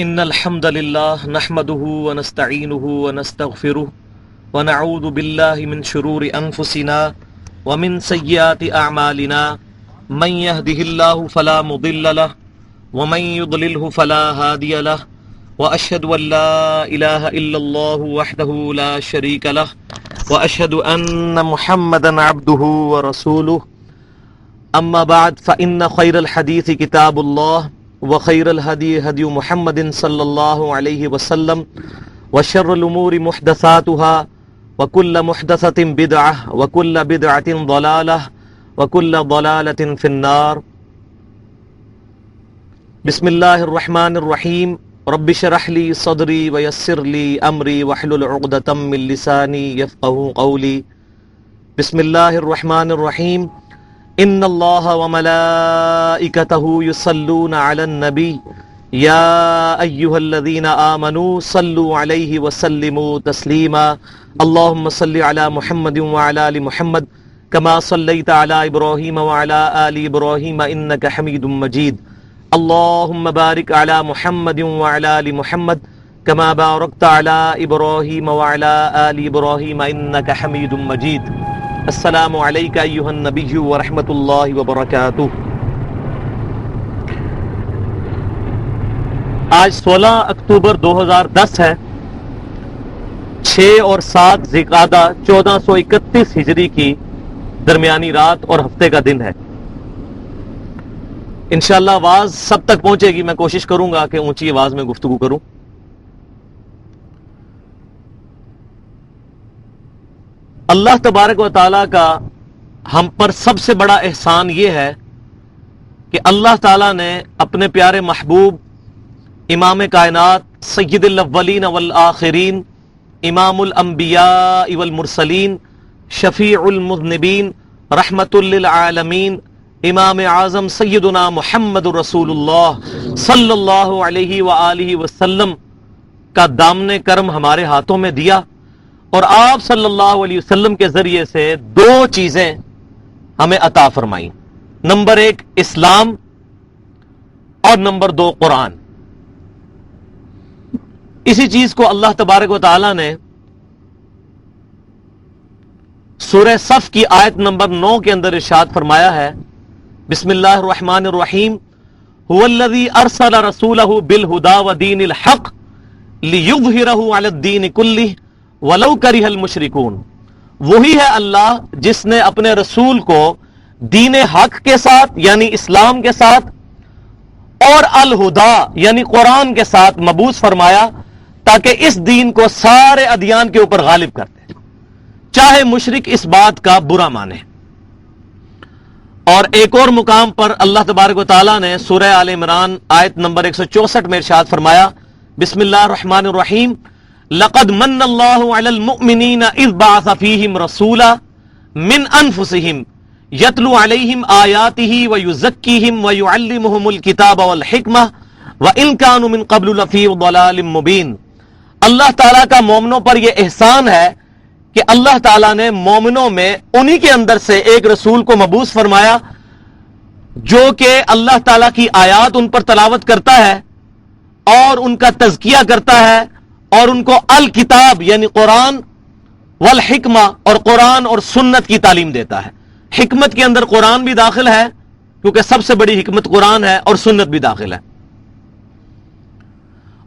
إن الحمد لله نحمده ونستعينه ونستغفره ونعوذ بالله من شرور أنفسنا ومن سيئات أعمالنا من يهده الله فلا مضل له ومن يضلله فلا هادي له وأشهد أن لا إله إلا الله وحده لا شريك له وأشهد أن محمدا عبده ورسوله أما بعد فإن خير الحديث كتاب الله وخير الهدي هدي محمد صلى الله عليه وسلم وشر الأمور محدثاتها وكل محدثة بدعة وكل بدعة ضلالة وكل ضلالة في النار. بسم الله الرحمن الرحيم. رب اشرح لي صدري ويسر لي أمري واحلل عقدة من لساني يفقهوا قولي. بسم الله الرحمن الرحيم. ان اللہ وملائکتہ یصلون علی النبی یا ایہا الذین آمنوا صلوا علیہ وسلموا تسلیما. اللہم صل علی محمد وعلی آل محمد کما صلیت علی ابراہیم وعلی آل ابراہیم انک حمید مجید. اللہم بارک علی محمد وعلی آل محمد کما بارکت علی ابراہیم وعلی آل ابراہیم انک حمید مجید. السلام علیکم ایھا النبی ورحمۃ اللہ وبرکاتہ. آج 16 اکتوبر 2010 ہے. 6 اور 7 ذوالقعدہ 1431 ہجری کی درمیانی رات اور ہفتے کا دن ہے. انشاءاللہ آواز سب تک پہنچے گی. میں کوشش کروں گا کہ اونچی آواز میں گفتگو کروں. اللہ تبارک و تعالیٰ کا ہم پر سب سے بڑا احسان یہ ہے کہ اللہ تعالیٰ نے اپنے پیارے محبوب امام کائنات سید الاولین والآخرین امام الانبیاء والمرسلین شفیع المذنبین رحمت للعالمین امام اعظم سیدنا محمد رسول اللہ صلی اللہ علیہ وآلہ وسلم کا دامن کرم ہمارے ہاتھوں میں دیا، اور آپ صلی اللہ علیہ وسلم کے ذریعے سے 2 چیزیں ہمیں عطا فرمائیں. نمبر 1 اسلام اور نمبر 2 قرآن. اسی چیز کو اللہ تبارک و تعالی نے سورہ صف کی آیت نمبر 9 کے اندر ارشاد فرمایا ہے. بسم اللہ الرحمن الرحیم. هو الذی ارسل رسولہ بالہدی ودین الحق لیظہرہ علی الدین کلہ وَلَوْ كَرِهَ الْمُشْرِكُونَ. وہی ہے اللہ جس نے اپنے رسول کو دین حق کے ساتھ یعنی اسلام کے ساتھ اور الہدا یعنی قرآن کے ساتھ مبعوث فرمایا تاکہ اس دین کو سارے ادیان کے اوپر غالب کر دے، چاہے مشرک اس بات کا برا مانے. اور ایک اور مقام پر اللہ تبارک و تعالیٰ نے سورہ آل عمران آیت نمبر 164 میں ارشاد فرمایا. بسم اللہ الرحمن الرحیم. لقد من اللہ علی المؤمنین اذ بعث فیہم رسولا من انفسہم یتلو علیہم آیاتہ ویزکیہم ویعلمہم الکتاب والحکمہ وان کانوا من قبل لفی ضلال مبین. اللہ تعالیٰ کا مومنوں پر یہ احسان ہے کہ اللہ تعالیٰ نے مومنوں میں انہی کے اندر سے ایک رسول کو مبعوث فرمایا جو کہ اللہ تعالیٰ کی آیات ان پر تلاوت کرتا ہے اور ان کا تزکیہ کرتا ہے اور ان کو الکتاب یعنی قرآن والحکمہ اور قرآن اور سنت کی تعلیم دیتا ہے. حکمت کے اندر قرآن بھی داخل ہے کیونکہ سب سے بڑی حکمت قرآن ہے، اور سنت بھی داخل ہے.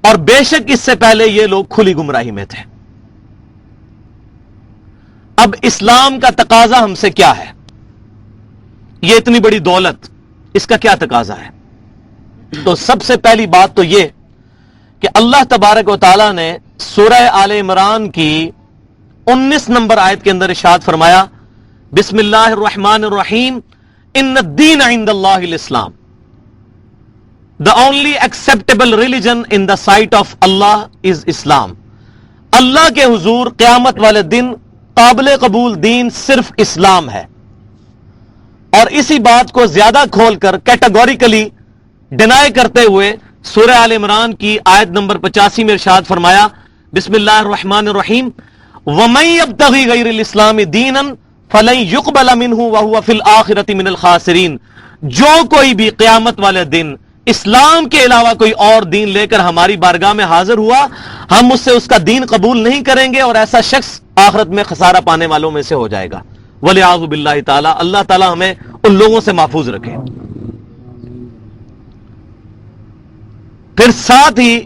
اور بے شک اس سے پہلے یہ لوگ کھلی گمراہی میں تھے. اب اسلام کا تقاضا ہم سے کیا ہے؟ یہ اتنی بڑی دولت، اس کا کیا تقاضا ہے؟ تو سب سے پہلی بات تو یہ کہ اللہ تبارک و تعالیٰ نے سورہ آل عمران کی 19 نمبر آیت کے اندر ارشاد فرمایا. بسم اللہ الرحمن الرحیم. ان الدین عند اللہ الاسلام. The only acceptable religion in the sight of Allah is Islam. اللہ کے حضور قیامت والے دن قابل قبول دین صرف اسلام ہے. اور اسی بات کو زیادہ کھول کر کیٹیگوریکلی ڈینائی کرتے ہوئے سورہ آل عمران کی آیت نمبر 85 میں ارشاد فرمایا. بسم اللہ الرحمن الرحیم. وَمَن يَبْتَغِي غَيْرَ الْإِسْلَامِ دِينًا فَلَن يُقْبَلَ مِنْهُ وَهُوَ فِي الْآخِرَةِ مِنَ الْخَاسِرِينَ. جو کوئی بھی قیامت والے دن اسلام کے علاوہ کوئی اور دین لے کر ہماری بارگاہ میں حاضر ہوا، ہم اس سے اس کا دین قبول نہیں کریں گے، اور ایسا شخص آخرت میں خسارہ پانے والوں میں سے ہو جائے گا۔ وَلِعَاذُ بِاللَّهِ تعالی، اللہ تعالی ہمیں ان لوگوں سے محفوظ رکھے۔ پھر ساتھ ہی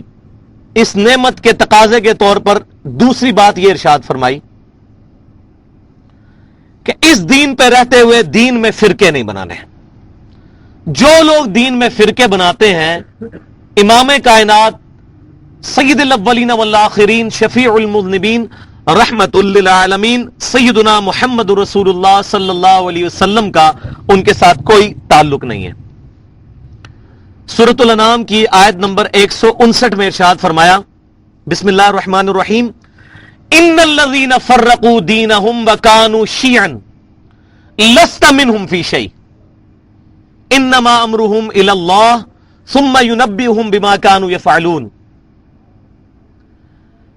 اس نعمت کے تقاضے کے طور پر دوسری بات یہ ارشاد فرمائی کہ اس دین پہ رہتے ہوئے دین میں فرقے نہیں بنانے۔ جو لوگ دین میں فرقے بناتے ہیں، امام کائنات سید الاولین والآخرین شفیع المذنبین رحمت للعالمین سیدنا محمد رسول اللہ صلی اللہ علیہ وسلم کا ان کے ساتھ کوئی تعلق نہیں ہے۔ سورۃ الانعام کی آیت نمبر 159 میں ارشاد فرمایا، بسم اللہ الرحمن الرحیم، ان الذین فرقوا دینہم وکانوا شیعا لست منہم فی شیء انما امرہم الی اللہ ثم ینبئہم بما کانوا یفعلون۔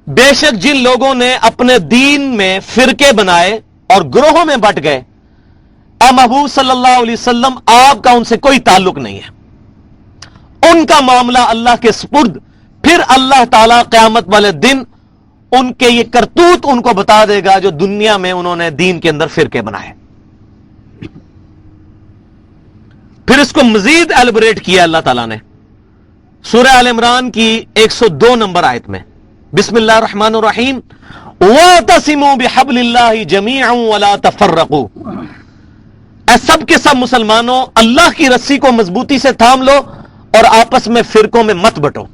بے شک جن لوگوں نے اپنے دین میں فرقے بنائے اور گروہوں میں بٹ گئے، اے محبوب صلی اللہ علیہ وسلم آپ کا ان سے کوئی تعلق نہیں ہے، ان کا معاملہ اللہ کے سپرد، پھر اللہ تعالیٰ قیامت والے دن ان کے یہ کرتوت ان کو بتا دے گا جو دنیا میں انہوں نے دین کے اندر فرقے بنائے۔ پھر اس کو مزید ایلیبریٹ کیا اللہ تعالیٰ نے سورہ آل عمران کی 102 نمبر آیت میں، بسم اللہ الرحمن الرحیم، وَاعْتَصِمُوا بِحَبْلِ اللَّهِ جَمِيعًا وَلَا تَفَرَّقُوا۔ اے سب کے سب مسلمانوں، اللہ کی رسی کو مضبوطی سے تھام لو اور آپس میں فرقوں میں مت بٹو۔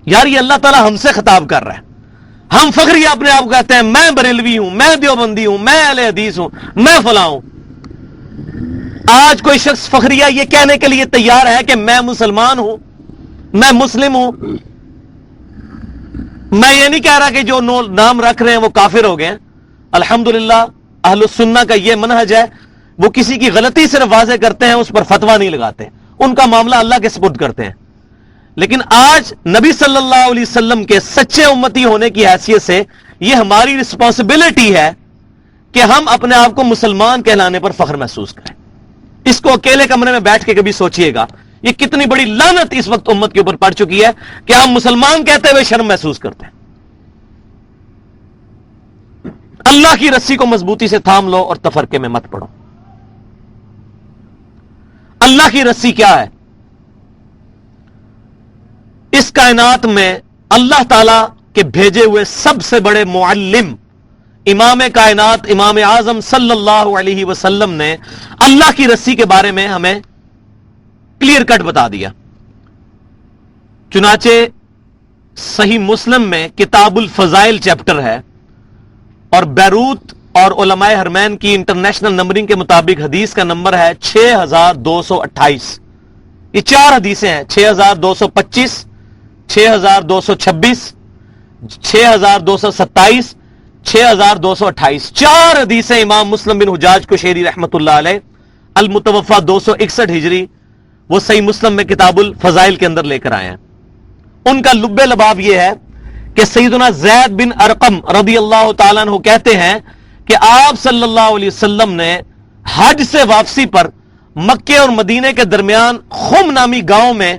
یار یہ اللہ تعالیٰ ہم سے خطاب کر رہا ہے۔ ہم فخری اپنے آپ کہتے ہیں میں بریلوی ہوں، میں دیوبندی ہوں، میں اہل حدیث ہوں، میں فلاں ہوں۔ آج کوئی شخص فخریہ یہ کہنے کے لیے تیار ہے کہ میں مسلمان ہوں، میں مسلم ہوں۔ میں یہ نہیں کہہ رہا کہ جو نام رکھ رہے ہیں وہ کافر ہو گئے ہیں۔ الحمدللہ اہل السنہ کا یہ منہج ہے، وہ کسی کی غلطی صرف واضح کرتے ہیں، اس پر فتویٰ نہیں لگاتے، ان کا معاملہ اللہ کے سپرد کرتے ہیں۔ لیکن آج نبی صلی اللہ علیہ وسلم کے سچے امتی ہونے کی حیثیت سے یہ ہماری رسپانسبلٹی ہے کہ ہم اپنے آپ کو مسلمان کہلانے پر فخر محسوس کریں۔ اس کو اکیلے کمرے میں بیٹھ کے کبھی سوچئے گا، یہ کتنی بڑی لعنت اس وقت امت کے اوپر پڑ چکی ہے کہ ہم مسلمان کہتے ہوئے شرم محسوس کرتے ہیں۔ اللہ کی رسی کو مضبوطی سے تھام لو اور تفرقے میں مت پڑو۔ اللہ کی رسی کیا ہے؟ اس کائنات میں اللہ تعالی کے بھیجے ہوئے سب سے بڑے معلم امام کائنات امام اعظم صلی اللہ علیہ وسلم نے اللہ کی رسی کے بارے میں ہمیں کلیئر کٹ بتا دیا۔ چنانچہ صحیح مسلم میں کتاب الفضائل چیپٹر ہے، اور بیروت اور علماء حرمین کی انٹرنیشنل نمبرنگ کے مطابق حدیث کا نمبر ہے 6228۔ یہ 4 حدیثیں ہیں، 6225، 6226، 6227، 6228۔ 4 حدیثیں امام مسلم بن حجاج قشیری رحمت اللہ علیہ المتوفہ 261 ہجری وہ صحیح مسلم میں کتاب الفضائل کے اندر لے کر آئے ہیں۔ ان کا لب لباب یہ ہے کہ سیدنا زید بن ارقم رضی اللہ تعالیٰ عنہ کہتے ہیں کہ آپ صلی اللہ علیہ وسلم نے حج سے واپسی پر مکے اور مدینے کے درمیان خم نامی گاؤں میں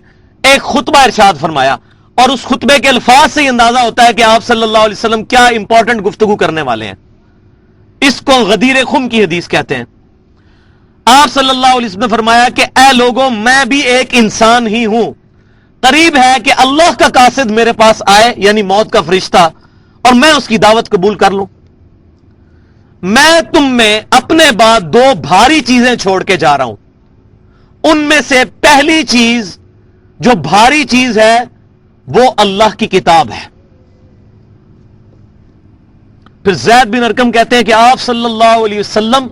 ایک خطبہ ارشاد فرمایا، اور اس خطبے کے الفاظ سے یہ اندازہ ہوتا ہے کہ آپ صلی اللہ علیہ وسلم کیا امپورٹنٹ گفتگو کرنے والے ہیں۔ اس کو غدیر خم کی حدیث کہتے ہیں۔ آپ صلی اللہ علیہ وسلم نے فرمایا کہ اے لوگوں، میں بھی ایک انسان ہی ہوں، قریب ہے کہ اللہ کا قاصد میرے پاس آئے، یعنی موت کا فرشتہ، اور میں اس کی دعوت قبول کر لوں۔ میں تم میں اپنے بعد 2 بھاری چیزیں چھوڑ کے جا رہا ہوں۔ ان میں سے پہلی چیز جو بھاری چیز ہے وہ اللہ کی کتاب ہے۔ پھر زید بن ارقم کہتے ہیں کہ آپ صلی اللہ علیہ وسلم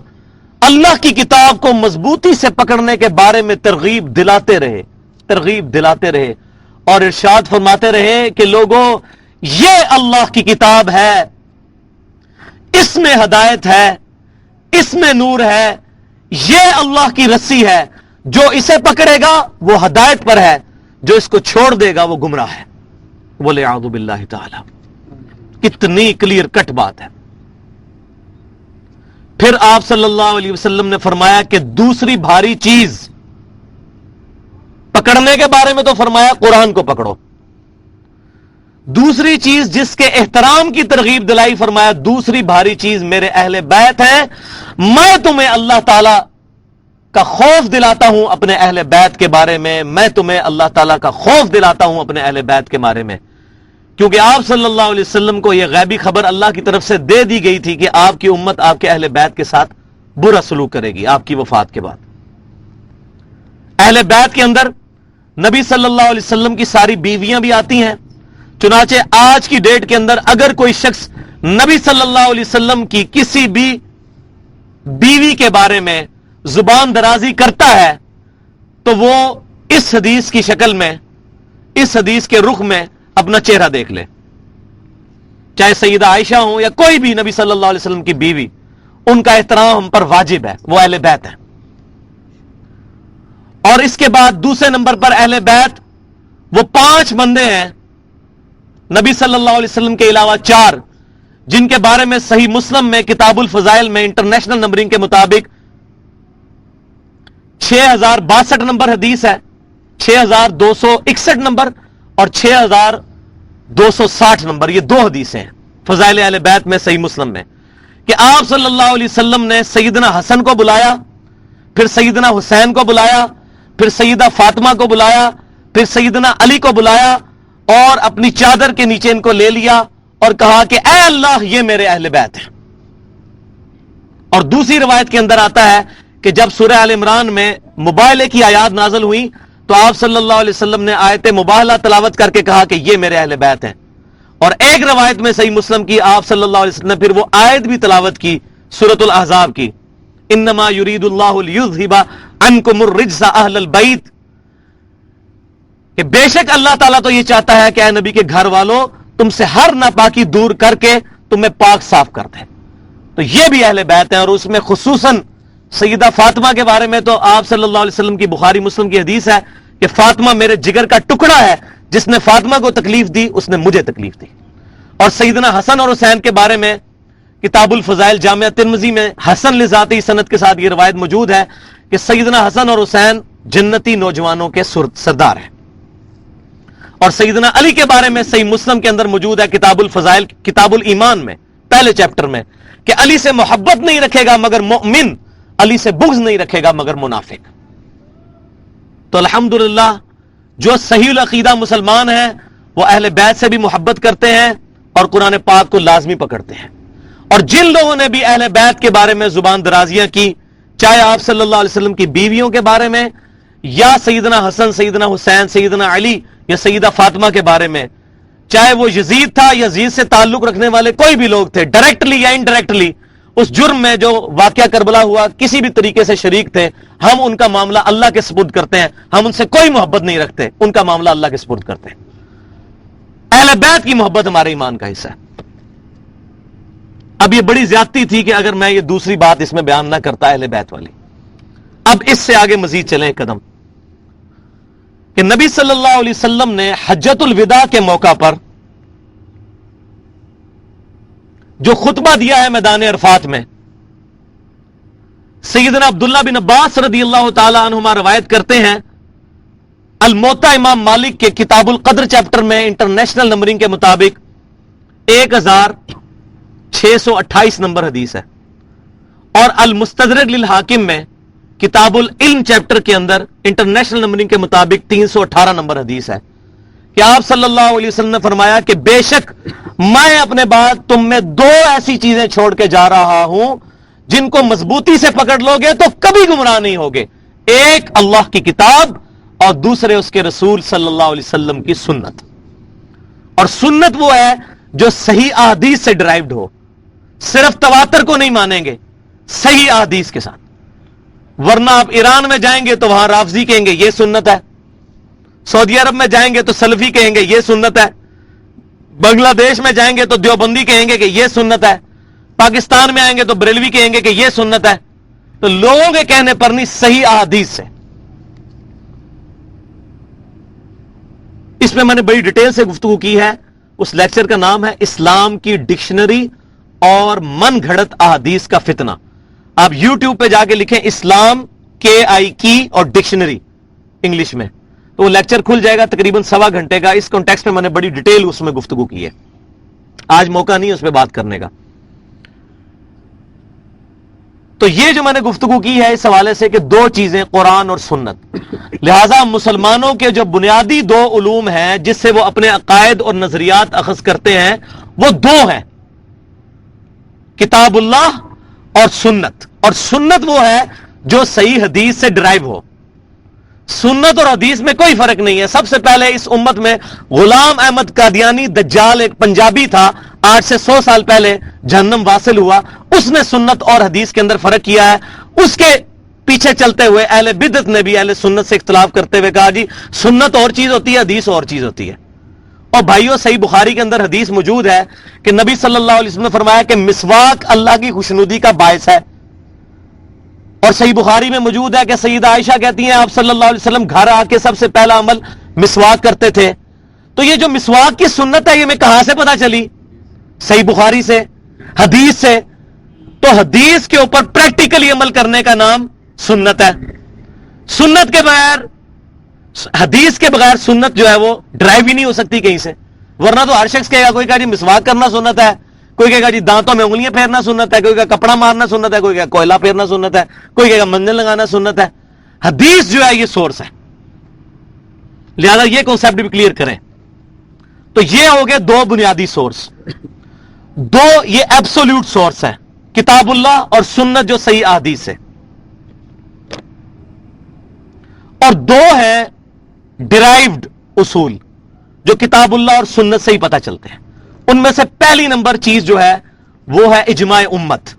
اللہ کی کتاب کو مضبوطی سے پکڑنے کے بارے میں ترغیب دلاتے رہے اور ارشاد فرماتے رہے کہ لوگوں، یہ اللہ کی کتاب ہے، اس میں ہدایت ہے، اس میں نور ہے، یہ اللہ کی رسی ہے، جو اسے پکڑے گا وہ ہدایت پر ہے، جو اس کو چھوڑ دے گا وہ گمراہ ہے۔ وَلِعَاذُ بِاللَّهِ تَعَالَى۔ کتنی کلیئر کٹ بات ہے۔ پھر آپ صلی اللہ علیہ وسلم نے فرمایا کہ دوسری بھاری چیز پکڑنے کے بارے میں تو فرمایا قرآن کو پکڑو. دوسری چیز جس کے احترام کی ترغیب دلائی، فرمایا دوسری بھاری چیز میرے اہل بیت ہیں، میں تمہیں اللہ تعالی کا خوف دلاتا ہوں اپنے اہل بیت کے بارے میں، میں تمہیں اللہ تعالیٰ کا خوف دلاتا ہوں اپنے اہل بیت کے بارے میں. کیونکہ آپ صلی اللہ علیہ وسلم کو یہ غیبی خبر اللہ کی طرف سے دے دی گئی تھی کہ آپ کی امت آپ کے اہل بیت کے ساتھ برا سلوک کرے گی آپ کی وفات کے بعد. اہل بیت کے اندر نبی صلی اللہ علیہ وسلم کی ساری بیویاں بھی آتی ہیں. چنانچہ آج کی ڈیٹ کے اندر اگر کوئی شخص نبی صلی اللہ علیہ وسلم کی کسی بھی بیوی کے بارے میں زبان درازی کرتا ہے تو وہ اس حدیث کی شکل میں، اس حدیث کے رخ میں اپنا چہرہ دیکھ لے. چاہے سیدہ عائشہ ہوں یا کوئی بھی نبی صلی اللہ علیہ وسلم کی بیوی، ان کا احترام ہم پر واجب ہے، وہ اہل بیت ہیں. اور اس کے بعد دوسرے نمبر پر اہل بیت وہ 5 بندے ہیں نبی صلی اللہ علیہ وسلم کے علاوہ 4، جن کے بارے میں صحیح مسلم میں کتاب الفضائل میں انٹرنیشنل نمبرنگ کے مطابق 6062 نمبر حدیث ہے، 6261 نمبر اور 6260 نمبر. یہ 2 حدیثیں ہیں فضائل اہل بیت میں صحیح مسلم میں کہ آپ صلی اللہ علیہ وسلم نے سیدنا حسن کو بلایا، پھر سیدنا حسین کو بلایا، پھر سیدہ فاطمہ کو بلایا، پھر سیدنا علی کو بلایا اور اپنی چادر کے نیچے ان کو لے لیا اور کہا کہ اے اللہ یہ میرے اہل بیت ہیں. اور دوسری روایت کے اندر آتا ہے کہ جب سورہ آل عمران میں مباہلے کی آیات نازل ہوئی تو آپ صلی اللہ علیہ وسلم نے آیت مباہلہ تلاوت کر کے کہا کہ یہ میرے اہل بیت ہیں. اور ایک روایت میں صحیح مسلم کی آپ صلی اللہ علیہ وسلم نے پھر وہ آیت بھی تلاوت کی سورۃ الاحزاب کی، انما یرید اللہ لیذھب عنکم الرجس اہل البیت، کہ بے شک اللہ تعالیٰ تو یہ چاہتا ہے کہ اے نبی کے گھر والوں تم سے ہر ناپاکی دور کر کے تمہیں پاک صاف کر دے. تو یہ بھی اہل بیت ہیں. اور اس میں خصوصاً سیدہ فاطمہ کے بارے میں تو آپ صلی اللہ علیہ وسلم کی بخاری مسلم کی حدیث ہے کہ فاطمہ میرے جگر کا ٹکڑا ہے، جس نے فاطمہ کو تکلیف دی اس نے مجھے تکلیف دی. اور سیدنا حسن اور حسین کے بارے میں کتاب الفضائل جامعہ ترمذی میں حسن لذاتی سند کے ساتھ یہ روایت موجود ہے کہ سیدنا حسن اور حسین جنتی نوجوانوں کے سردار ہیں. اور سیدنا علی کے بارے میں صحیح مسلم کے اندر موجود ہے کتاب الفضائل کتاب الایمان میں پہلے چیپٹر میں کہ علی سے محبت نہیں رکھے گا مگر مؤمن، علی سے بغض نہیں رکھے گا مگر منافق. تو الحمدللہ جو صحیح العقیدہ مسلمان ہیں وہ اہل بیت سے بھی محبت کرتے ہیں اور قرآن پاک کو لازمی پکڑتے ہیں. اور جن لوگوں نے بھی اہل بیت کے بارے میں زبان درازیاں کی، چاہے آپ صلی اللہ علیہ وسلم کی بیویوں کے بارے میں یا سیدنا حسن، سیدنا حسین، سیدنا علی یا سیدہ فاطمہ کے بارے میں، چاہے وہ یزید تھا، یزید سے تعلق رکھنے والے کوئی بھی لوگ تھے، ڈائریکٹلی یا انڈائریکٹلی اس جرم میں جو واقعہ کربلا ہوا کسی بھی طریقے سے شریک تھے، ہم ان کا معاملہ اللہ کے سپرد کرتے ہیں. ہم ان سے کوئی محبت نہیں رکھتے، ان کا معاملہ اللہ کے سپرد کرتے ہیں. اہل بیت کی محبت ہمارے ایمان کا حصہ ہے. اب یہ بڑی زیادتی تھی کہ اگر میں یہ دوسری بات اس میں بیان نہ کرتا اہل بیت والی. اب اس سے آگے مزید چلیں ایک قدم کہ نبی صلی اللہ علیہ وسلم نے حجۃ الوداع کے موقع پر جو خطبہ دیا ہے میدان عرفات میں، سیدنا عبداللہ بن عباس رضی اللہ تعالی عنہما روایت کرتے ہیں، الموطا امام مالک کے کتاب القدر چیپٹر میں انٹرنیشنل نمبرنگ کے مطابق 1628 نمبر حدیث ہے، اور المستدرک للحاکم میں کتاب العلم چیپٹر کے اندر انٹرنیشنل نمبرنگ کے مطابق 318 نمبر حدیث ہے کہ آپ صلی اللہ علیہ وسلم نے فرمایا کہ بے شک میں اپنے بعد تم میں 2 ایسی چیزیں چھوڑ کے جا رہا ہوں جن کو مضبوطی سے پکڑ لو گے تو کبھی گمراہ نہیں ہوگے. ایک اللہ کی کتاب اور دوسرے اس کے رسول صلی اللہ علیہ وسلم کی سنت. اور سنت وہ ہے جو صحیح احادیث سے ڈرائیوڈ ہو، صرف تواتر کو نہیں مانیں گے، صحیح احادیث کے ساتھ. ورنہ آپ ایران میں جائیں گے تو وہاں رافضی کہیں گے یہ سنت ہے، سعودی عرب میں جائیں گے تو سلفی کہیں گے یہ سنت ہے، بنگلہ دیش میں جائیں گے تو دیوبندی کہیں گے کہ یہ سنت ہے، پاکستان میں آئیں گے تو بریلوی کہیں گے کہ یہ سنت ہے. تو لوگوں کے کہنے پر نہیں، صحیح احادیث سے. اس میں میں نے بڑی ڈیٹیل سے گفتگو کی ہے. اس لیکچر کا نام ہے اسلام کی ڈکشنری اور من گھڑت احادیث کا فتنہ. آپ یوٹیوب پہ جا کے لکھیں اسلام KI کی اور ڈکشنری انگلش میں، تو وہ لیکچر کھل جائے گا تقریباً 1.25 گھنٹے کا. اس کانٹیکسٹ میں نے بڑی ڈیٹیل اس میں گفتگو کی ہے, آج موقع نہیں اس پہ بات کرنے کا. تو یہ جو میں نے گفتگو کی ہے اس حوالے سے کہ دو چیزیں قرآن اور سنت, لہذا مسلمانوں کے جو بنیادی دو علوم ہیں جس سے وہ اپنے عقائد اور نظریات اخذ کرتے ہیں وہ دو ہیں, کتاب اللہ اور سنت. اور سنت وہ ہے جو صحیح حدیث سے ڈرائیو ہو. سنت اور حدیث میں کوئی فرق نہیں ہے. سب سے پہلے اس امت میں غلام احمد قادیانی دجال ایک پنجابی تھا, 8 سے 100 سال پہلے جہنم واصل ہوا, اس نے سنت اور حدیث کے اندر فرق کیا ہے. اس کے پیچھے چلتے ہوئے اہل بدعت نے بھی اہل سنت سے اختلاف کرتے ہوئے کہا جی سنت اور چیز ہوتی ہے, حدیث اور چیز ہوتی ہے. اور بھائیو صحیح بخاری کے اندر حدیث موجود ہے کہ نبی صلی اللہ علیہ وسلم نے فرمایا کہ مسواک اللہ کی خوشنودی کا باعث ہے. اور صحیح بخاری میں موجود ہے کہ سیدہ عائشہ کہتی ہیں آپ صلی اللہ علیہ وسلم گھر آ کے سب سے پہلا عمل مسواک کرتے تھے. تو یہ جو مسواک کی سنت ہے یہ میں کہاں سے پتا چلی؟ صحیح بخاری سے, حدیث سے. تو حدیث کے اوپر پریکٹیکلی عمل کرنے کا نام سنت ہے. سنت کے بغیر, حدیث کے بغیر سنت جو ہے وہ ڈرائیو ہی نہیں ہو سکتی کہیں سے. ورنہ تو ہر شخص کہے گا, کوئی کہا جی مسواک کرنا سنت ہے, کوئی کہے گا جی دانتوں میں انگلیاں پھیرنا سنت ہے, کوئی کہے گا کپڑا مارنا سنت ہے, کوئی کہے گا کوئلہ پھیرنا سنت ہے, کوئی کہے گا منجن لگانا سنت ہے. حدیث جو ہے یہ سورس ہے, لہذا یہ کانسیپٹ بھی کلیئر کریں. تو یہ ہو گئے دو بنیادی سورس, دو یہ ایبسولوٹ سورس ہے, کتاب اللہ اور سنت جو صحیح احادیث ہے, اور دو ہے ڈرائیوڈ اصول جو کتاب اللہ اور سنت سے ہی پتہ چلتے ہیں. ان میں سے پہلی نمبر چیز جو ہے وہ ہے اجماع امت.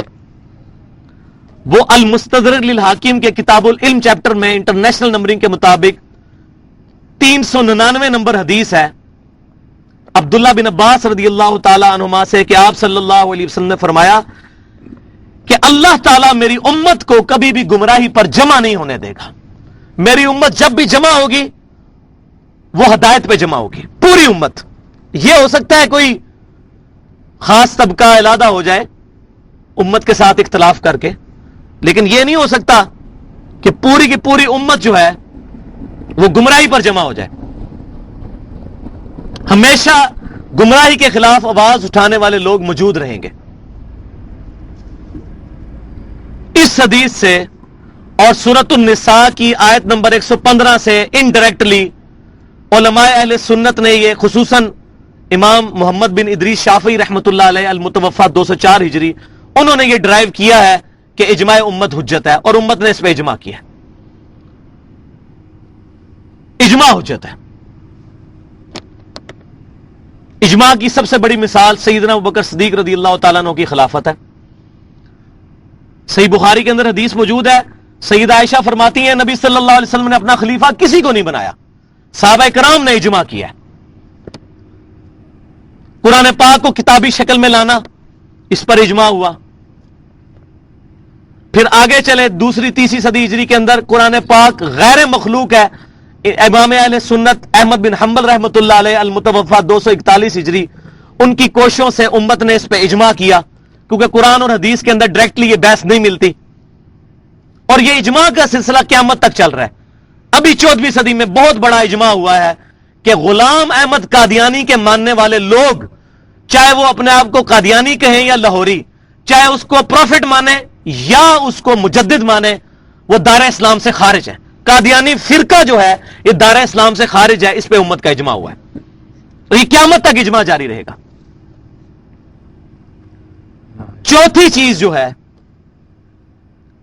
وہ المستدرک للحاکم کے کتاب العلم چیپٹر میں انٹرنیشنل نمبرنگ کے مطابق 399 نمبر حدیث ہے عبداللہ بن عباس رضی اللہ تعالی عنہما سے کہ آپ صلی اللہ علیہ وسلم نے فرمایا کہ اللہ تعالیٰ میری امت کو کبھی بھی گمراہی پر جمع نہیں ہونے دے گا. میری امت جب بھی جمع ہوگی وہ ہدایت پہ جمع ہوگی, پوری امت. یہ ہو سکتا ہے کوئی خاص طبقہ علیحدہ ہو جائے امت کے ساتھ اختلاف کر کے, لیکن یہ نہیں ہو سکتا کہ پوری کی پوری امت جو ہے وہ گمراہی پر جمع ہو جائے. ہمیشہ گمراہی کے خلاف آواز اٹھانے والے لوگ موجود رہیں گے. اس حدیث سے اور سورۃ النساء کی آیت نمبر 115 سے انڈائریکٹلی علماء اہل سنت نے یہ, خصوصاً امام محمد بن ادریس شافعی رحمۃ اللہ علیہ المتوفی 204 ہجری, انہوں نے یہ ڈرائیو کیا ہے کہ اجماع امت حجت ہے, اور امت نے اس پہ اجماع کیا ہے. اجماع حجت ہے. اجماع کی سب سے بڑی مثال سیدنا ابوبکر صدیق رضی اللہ تعالیٰ عنہ کی خلافت ہے. صحیح بخاری کے اندر حدیث موجود ہے, سیدہ عائشہ فرماتی ہیں نبی صلی اللہ علیہ وسلم نے اپنا خلیفہ کسی کو نہیں بنایا, صحابہ کرام نے اجماع کیا ہے. قرآن پاک کو کتابی شکل میں لانا, اس پر اجماع ہوا. پھر آگے چلے دوسری تیسری صدی ہجری کے اندر قرآن پاک غیر مخلوق ہے. امام اہل سنت احمد بن حنبل رحمۃ اللہ علیہ المتوفی 241 ہجری, ان کی کوششوں سے امت نے اس پہ اجماع کیا, کیونکہ قرآن اور حدیث کے اندر ڈائریکٹلی یہ بحث نہیں ملتی. اور یہ اجماع کا سلسلہ قیامت تک چل رہا ہے. ابھی 14ویں صدی میں بہت بڑا اجماع ہوا ہے کہ غلام احمد قادیانی کے ماننے والے لوگ, چاہے وہ اپنے آپ کو قادیانی کہیں یا لاہوری, چاہے اس کو پروفٹ مانے یا اس کو مجدد مانے, وہ دار اسلام سے خارج ہے. قادیانی فرقہ جو ہے یہ دار اسلام سے خارج ہے. اس پہ امت کا اجماع ہوا ہے. تو یہ قیامت تک اجماع جاری رہے گا. چوتھی چیز جو ہے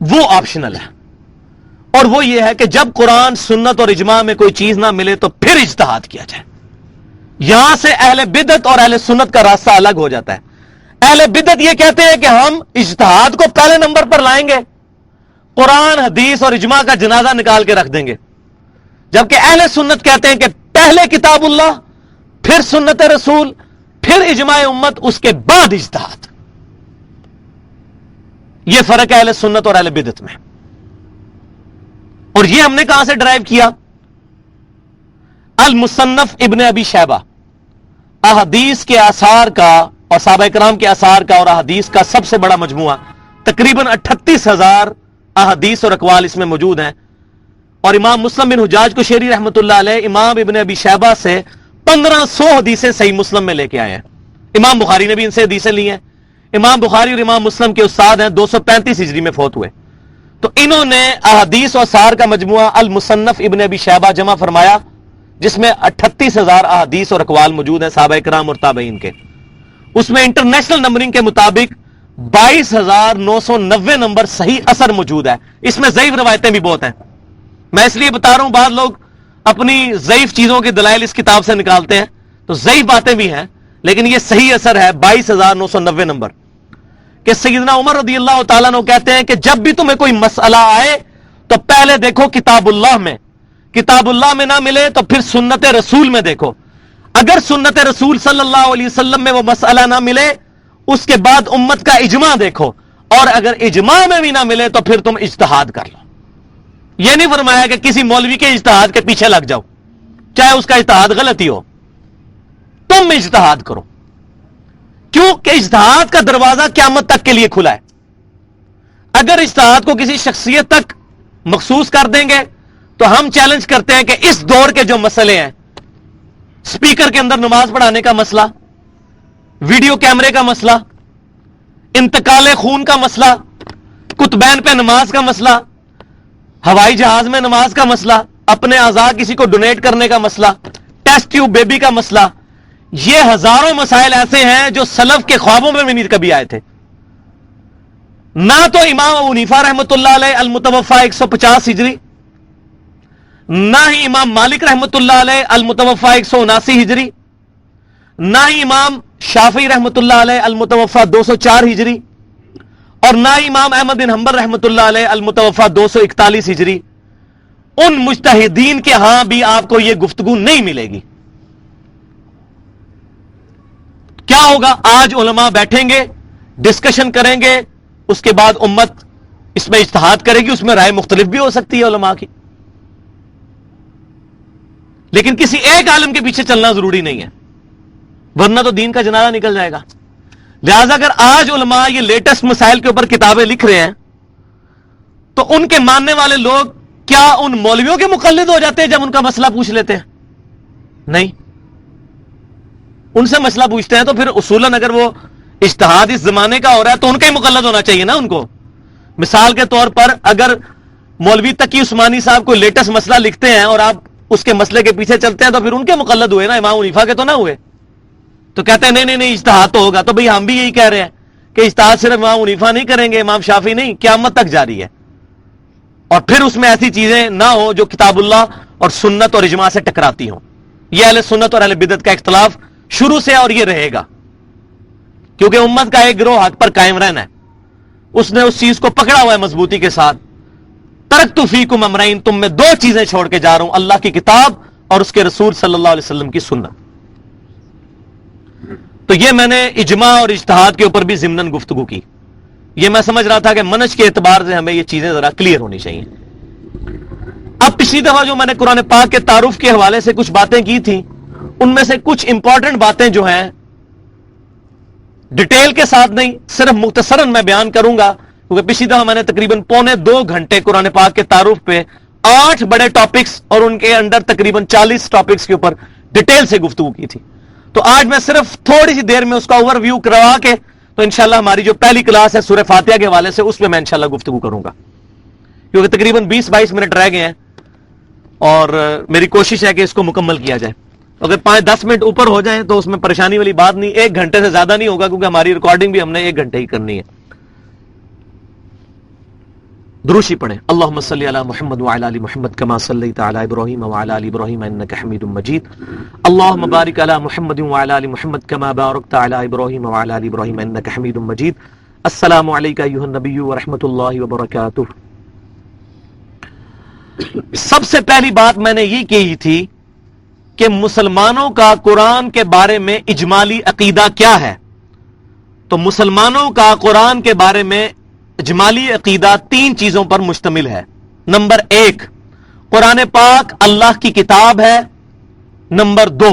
وہ آپشنل ہے, اور وہ یہ ہے کہ جب قرآن سنت اور اجماع میں کوئی چیز نہ ملے تو پھر اجتہاد کیا جائے. یہاں سے اہل بدعت اور اہل سنت کا راستہ الگ ہو جاتا ہے. اہل بدعت یہ کہتے ہیں کہ ہم اجتہاد کو پہلے نمبر پر لائیں گے, قرآن حدیث اور اجماع کا جنازہ نکال کے رکھ دیں گے, جبکہ اہل سنت کہتے ہیں کہ پہلے کتاب اللہ, پھر سنت رسول, پھر اجماع امت, اس کے بعد اجتہاد. یہ فرق ہے اہل سنت اور اہل بدعت میں. اور یہ ہم نے کہاں سے ڈرائیو کیا؟ المصنف ابن ابی شیبہ, احادیث کے آثار کا اور صحابہ کرام کے آثار کا اور احادیث کا سب سے بڑا مجموعہ, تقریباً 38,000 احادیث اور اقوال اس میں موجود ہیں. اور امام مسلم بن حجاج قشیری رحمۃ اللہ علیہ امام ابن ابی شیبہ سے 1500 حدیثیں صحیح مسلم میں لے کے آئے ہیں. امام بخاری نے بھی ان سے حدیثیں لی ہیں. امام بخاری اور امام مسلم کے استاد ہیں, 235 ہجری میں فوت ہوئے. تو انہوں نے احادیث و آثار کا مجموعہ المصنف ابن ابی شیبہ جمع فرمایا, جس میں 38,000 احادیث اور اقوال موجود ہیں صحابہ کرام اور تابعین کے. اس میں انٹرنیشنل نمبرنگ کے مطابق 22,990 نمبر صحیح اثر موجود ہے. اس میں ضعیف روایتیں بھی بہت ہیں. میں اس لیے بتا رہا ہوں, بعض لوگ اپنی ضعیف چیزوں کے دلائل اس کتاب سے نکالتے ہیں, تو ضعیف باتیں بھی ہیں, لیکن یہ صحیح اثر ہے 22,990 نمبر. کہ سیدنا عمر رضی اللہ تعالیٰ عنہ کہتے ہیں کہ جب بھی تمہیں کوئی مسئلہ آئے تو پہلے دیکھو کتاب اللہ میں, کتاب اللہ میں نہ ملے تو پھر سنت رسول میں دیکھو. اگر سنت رسول صلی اللہ علیہ وسلم میں وہ مسئلہ نہ ملے, اس کے بعد امت کا اجماع دیکھو, اور اگر اجماع میں بھی نہ ملے تو پھر تم اجتہاد کر لو. یہ نہیں فرمایا کہ کسی مولوی کے اجتہاد کے پیچھے لگ جاؤ, چاہے اس کا اجتہاد غلطی ہو, تم اجتہاد کرو. کیوں کہ اجتہاد کا دروازہ قیامت تک کے لیے کھلا ہے. اگر اجتہاد کو کسی شخصیت تک مخصوص کر دیں گے تو ہم چیلنج کرتے ہیں کہ اس دور کے جو مسئلے ہیں, سپیکر کے اندر نماز پڑھانے کا مسئلہ, ویڈیو کیمرے کا مسئلہ, انتقال خون کا مسئلہ, کتبین پہ نماز کا مسئلہ, ہوائی جہاز میں نماز کا مسئلہ, اپنے اعضاء کسی کو ڈونیٹ کرنے کا مسئلہ, ٹیسٹ ٹیوب بیبی کا مسئلہ, یہ ہزاروں مسائل ایسے ہیں جو سلف کے خوابوں میں بھی نہیں کبھی آئے تھے. نہ تو امام ابو حنیفہ رحمۃ اللہ علیہ المتوفا 150 ہجری, نہ ہی امام مالک رحمۃ اللہ علیہ المتوفا 179 ہجری, نہ ہی امام شافعی رحمۃ اللہ علیہ المتوفا 204 ہجری, اور نہ ہی امام احمد بن حنبل رحمۃ اللہ علیہ المتوفا 241 ہجری. ان مجتہدین کے ہاں بھی آپ کو یہ گفتگو نہیں ملے گی. کیا ہوگا؟ آج علماء بیٹھیں گے, ڈسکشن کریں گے, اس کے بعد امت اس میں اجتہاد کرے گی. اس میں رائے مختلف بھی ہو سکتی ہے علماء کی, لیکن کسی ایک عالم کے پیچھے چلنا ضروری نہیں ہے, ورنہ تو دین کا جنازہ نکل جائے گا. لہذا اگر آج علماء یہ لیٹسٹ مسائل کے اوپر کتابیں لکھ رہے ہیں تو ان کے ماننے والے لوگ کیا ان مولویوں کے مقلد ہو جاتے ہیں جب ان کا مسئلہ پوچھ لیتے ہیں؟ نہیں. ان سے مسئلہ پوچھتے ہیں تو پھر اصولاً اگر وہ اجتہاد اس زمانے کا ہو رہا ہے تو ان کا ہی مقلد ہونا چاہیے نا ان کو. مثال کے طور پر اگر مولوی تقی عثمانی صاحب کوئی لیٹسٹ مسئلہ لکھتے ہیں اور آپ اس کے مسئلے کے پیچھے چلتے ہیں تو پھر ان کے مقلد ہوئے نا, امام حنیفہ کے تو نہ ہوئے. تو کہتے ہیں نہیں اجتہاد تو ہوگا. تو بھئی ہم بھی یہی کہہ رہے ہیں کہ اجتہاد صرف امام حنیفہ نہیں کریں گے, امام شافعی نہیں, قیامت تک جاری ہے. اور پھر اس میں ایسی چیزیں نہ ہو جو کتاب اللہ اور سنت اور اجماع سے ٹکراتی ہوں. یہ اہل سنت اور اہل بدعت کا اختلاف شروع سے اور یہ رہے گا, کیونکہ امت کا ایک گروہ حق پر قائم رہنا ہے. اس نے اس چیز کو پکڑا ہوا ہے مضبوطی کے ساتھ. ترکت فیکم امرین, تم میں 2 چیزیں چھوڑ کے جا رہا ہوں, اللہ کی کتاب اور اس کے رسول صلی اللہ علیہ وسلم کی سنت. تو یہ میں نے اجماع اور اجتہاد کے اوپر بھی ضمناً گفتگو کی. یہ میں سمجھ رہا تھا کہ منہج کے اعتبار سے ہمیں یہ چیزیں ذرا کلیئر ہونی چاہیے. اب پچھلی دفعہ جو میں نے قرآن پاک کے تعارف کے حوالے سے کچھ باتیں کی تھیں, ان میں سے کچھ امپورٹنٹ باتیں جو ہیں ڈیٹیل کے ساتھ نہیں, صرف مختصراً میں بیان کروں گا, کیونکہ پچھلی دفعہ میں نے تقریباً 1.25 گھنٹے قرآن پاک کے تعارف پہ 8 بڑے ٹاپکس اور ان کے اندر تقریباً 40 ٹاپکس کے اوپر ڈیٹیل سے گفتگو کی تھی. تو آج میں صرف تھوڑی سی دیر میں اس کا اوور ویو کروا کے تو انشاءاللہ ہماری جو پہلی کلاس ہے سورہ فاتحہ کے حوالے سے, اس میں انشاءاللہ گفتگو کروں گا, کیونکہ تقریباً 20-22 منٹ رہ گئے ہیں اور میری کوشش ہے کہ اس کو مکمل کیا جائے. اگر 5-10 منٹ اوپر ہو جائیں تو اس میں پریشانی والی بات نہیں, 1 گھنٹے سے زیادہ نہیں ہوگا, کیونکہ ہماری ریکارڈنگ بھی ہم نے 1 گھنٹے ہی کرنی ہے. دروشی پڑھیں. اللہم صلی علی محمد وعلی آل محمد کما صلیت علی ابراہیم وعلی آل ابراہیم انک حمید مجید. اللہم بارک علی محمد وعلی آل محمد کما بارکت علی ابراہیم وعلی آل ابراہیم انک حمید مجید. السلام علیکم ایھا النبی ورحمۃ اللہ وبرکاتہ. سب سے پہلی بات میں نے یہ کہی تھی کہ مسلمانوں کا قرآن کے بارے میں اجمالی عقیدہ کیا ہے. تو مسلمانوں کا قرآن کے بارے میں اجمالی عقیدہ 3 چیزوں پر مشتمل ہے. نمبر 1, قرآن پاک اللہ کی کتاب ہے. نمبر 2,